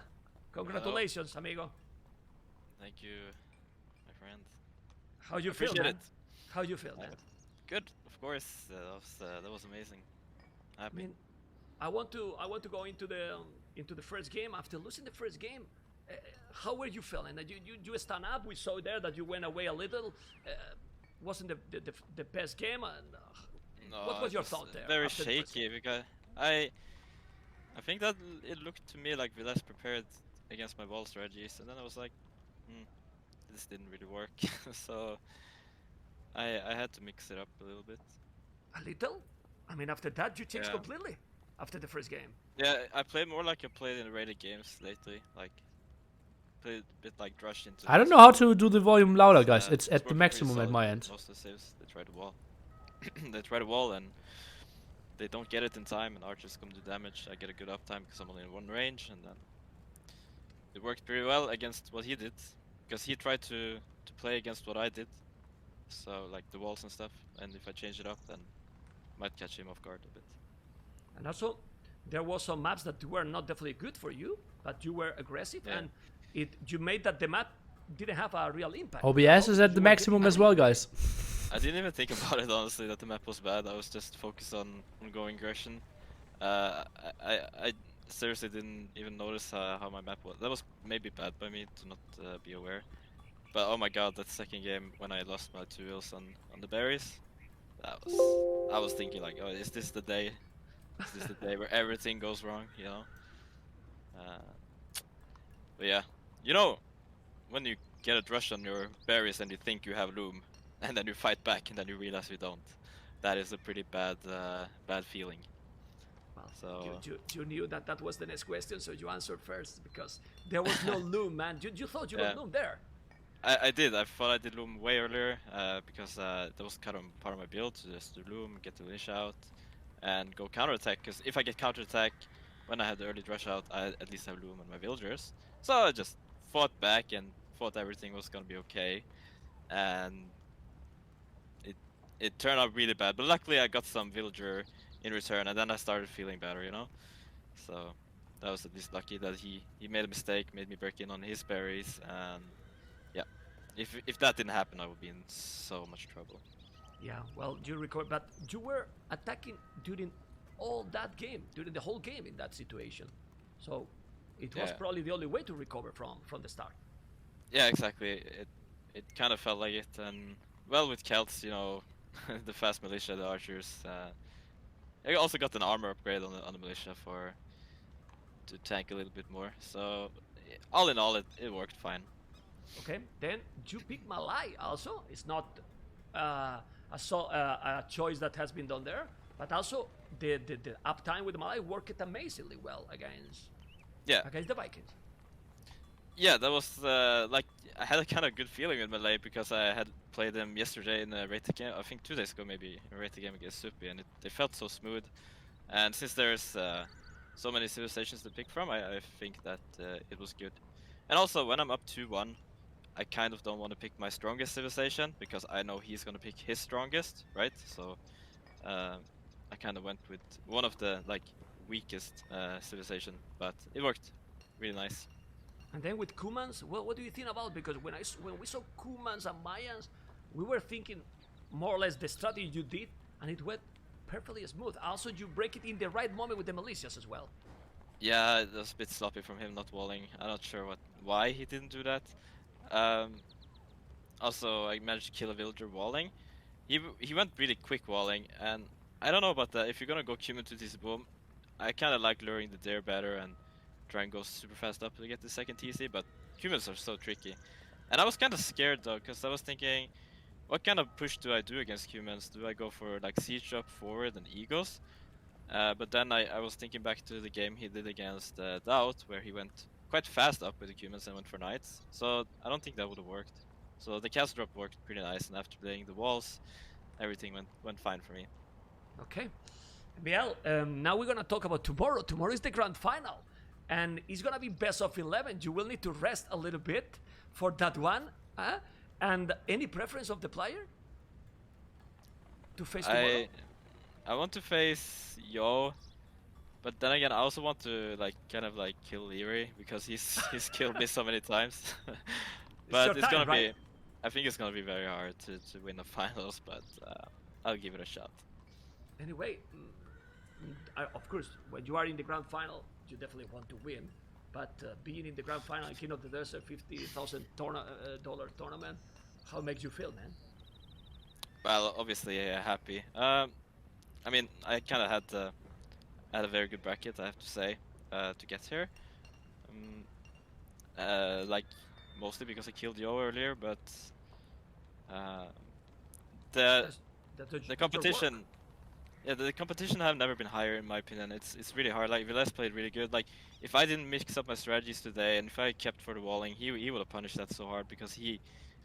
congratulations, amigo. Thank you, my friend. How you feel, Appreciate man? it. How you feel, man? Good, of course. That was amazing. I Happy. mean, I want to go into the first game. After losing the first game, how were you feeling? You stand up. We saw there that you went away a little. Wasn't the best game? And No, what was it your thought there? Very after the first shaky game? because I think that it looked to me like Villese prepared against my ball strategies, and then I was like, this didn't really work. So I had to mix it up a little bit. A little? I mean, after that, you changed Yeah. completely after the first game. Yeah, I played more like I played in rated games lately, like played a bit like Drush into. I don't know how to do the volume louder, guys. It's at the working pretty maximum at solid my with end. Most of the saves, they try the wall. They try the wall and they don't get it in time, and archers come to damage. I get a good uptime because I'm only in one range, and then it worked pretty well against what he did, because he tried to play against what I did, so like the walls and stuff. And if I change it up, then might catch him off guard a bit. And also, there was some maps that were not definitely good for you, but you were aggressive, Yeah. and you made that the map didn't have a real impact. OBS is at the maximum as well, guys. I didn't even think about it honestly that the map was bad. I was just focused on going aggression. I seriously didn't even notice how my map was. That was maybe bad by me to not be aware. But oh my god, that second game when I lost my 2 wheels on the berries, I was thinking like, oh, is this the day? Is this the day where everything goes wrong? You know. But yeah, you know, when you get a drush on your berries and you think you have loom, and then you fight back and then you realize you don't. That is a pretty bad feeling. Well, So you knew that that was the next question, so you answered first because there was no loom, man. You thought you Yeah. got loom there. I did. I thought I did loom way earlier because that was kind of part of my build to just do loom, get the leash out, and go counterattack. Because if I get counterattack when I had the early drush out, I at least have loom on my villagers. So I just fought back and thought everything was gonna be okay, and it turned out really bad. But luckily I got some villager in return, and then I started feeling better, you know. So that was at least lucky that he made a mistake, made me break in on his berries, and yeah, if that didn't happen, I would be in so much trouble. Yeah, well, you record, but you were attacking during all that game, during the whole game in that situation. So it was Yeah. probably the only way to recover from the start. Yeah, exactly. It kind of felt like it, and well, with Kelts, you know, the fast militia, the archers. I also got an armor upgrade on the militia to tank a little bit more. So all in all, it worked fine. Okay, then you pick Malai also. It's not a choice that has been done there, but also the uptime with Malai worked amazingly well against the Vikings. Yeah, that was like I had a kind of good feeling with Malay because I had played them yesterday in a rated game. I think 2 days ago maybe in a rated game against Supi, and they felt so smooth. And since there's so many civilizations to pick from, I think that it was good. And also when I'm up 2-1, I kind of don't want to pick my strongest civilization because I know he's gonna pick his strongest, right? So I kind of went with one of the like weakest civilization, but it worked really nice. And then with Kumans, well, what do you think about? Because when we saw Kumans and Mayans, we were thinking more or less the strategy you did, and it went perfectly smooth. Also, you break it in the right moment with the militias as well. Yeah, it was a bit sloppy from him not walling. I'm not sure why he didn't do that. Also, I managed to kill a villager walling. He went really quick walling, and I don't know about that. If you're gonna go Cumin to TC boom, I kind of like luring the dare better and try and go super fast up to get the second TC, but Cumins are so tricky. And I was kind of scared though, because I was thinking, what kind of push do I do against Cumins? Do I go for like siege up forward and egos? But then I was thinking back to the game he did against Doubt, where he went quite fast up with the Cumins and went for knights. So I don't think that would have worked. So the castle drop worked pretty nice, and after playing the walls, everything went fine for me. Okay. MbL, now we're gonna talk about tomorrow. Tomorrow is the grand final. and it's gonna be best of 11. You will need to rest a little bit for that one. And any preference of the player to face tomorrow? I want to face Yo, but then again, I also want to like kind of like kill Leary because he's killed me so many times. But it's gonna be, I think it's gonna be very hard to win the finals, but I'll give it a shot. Anyway, of course, when you are in the grand final, you definitely want to win. But being in the grand final in King of the Desert, $50,000 tournament, how makes you feel, man? Well, obviously, happy. I mean, I kind of had a very good bracket, I have to say, to get here. Like mostly because I killed Yo earlier, but the competition. Yeah, the competition have never been higher in my opinion. It's really hard. Like Villese played really good. Like if I didn't mix up my strategies today, and if I kept for the walling, he would have punished that so hard because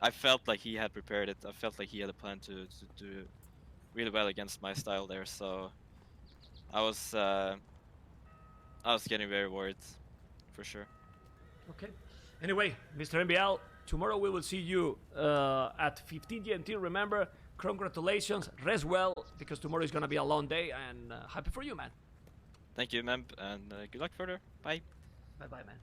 I felt like he had prepared it. I felt like he had a plan to do really well against my style there. So I was getting very worried, for sure. Okay. Anyway, Mr. MbL, tomorrow we will see you at 15 GMT. Remember, congratulations, rest well, because tomorrow is going to be a long day, and happy for you, man. Thank you, Memb, and good luck further. Bye. Bye-bye, man.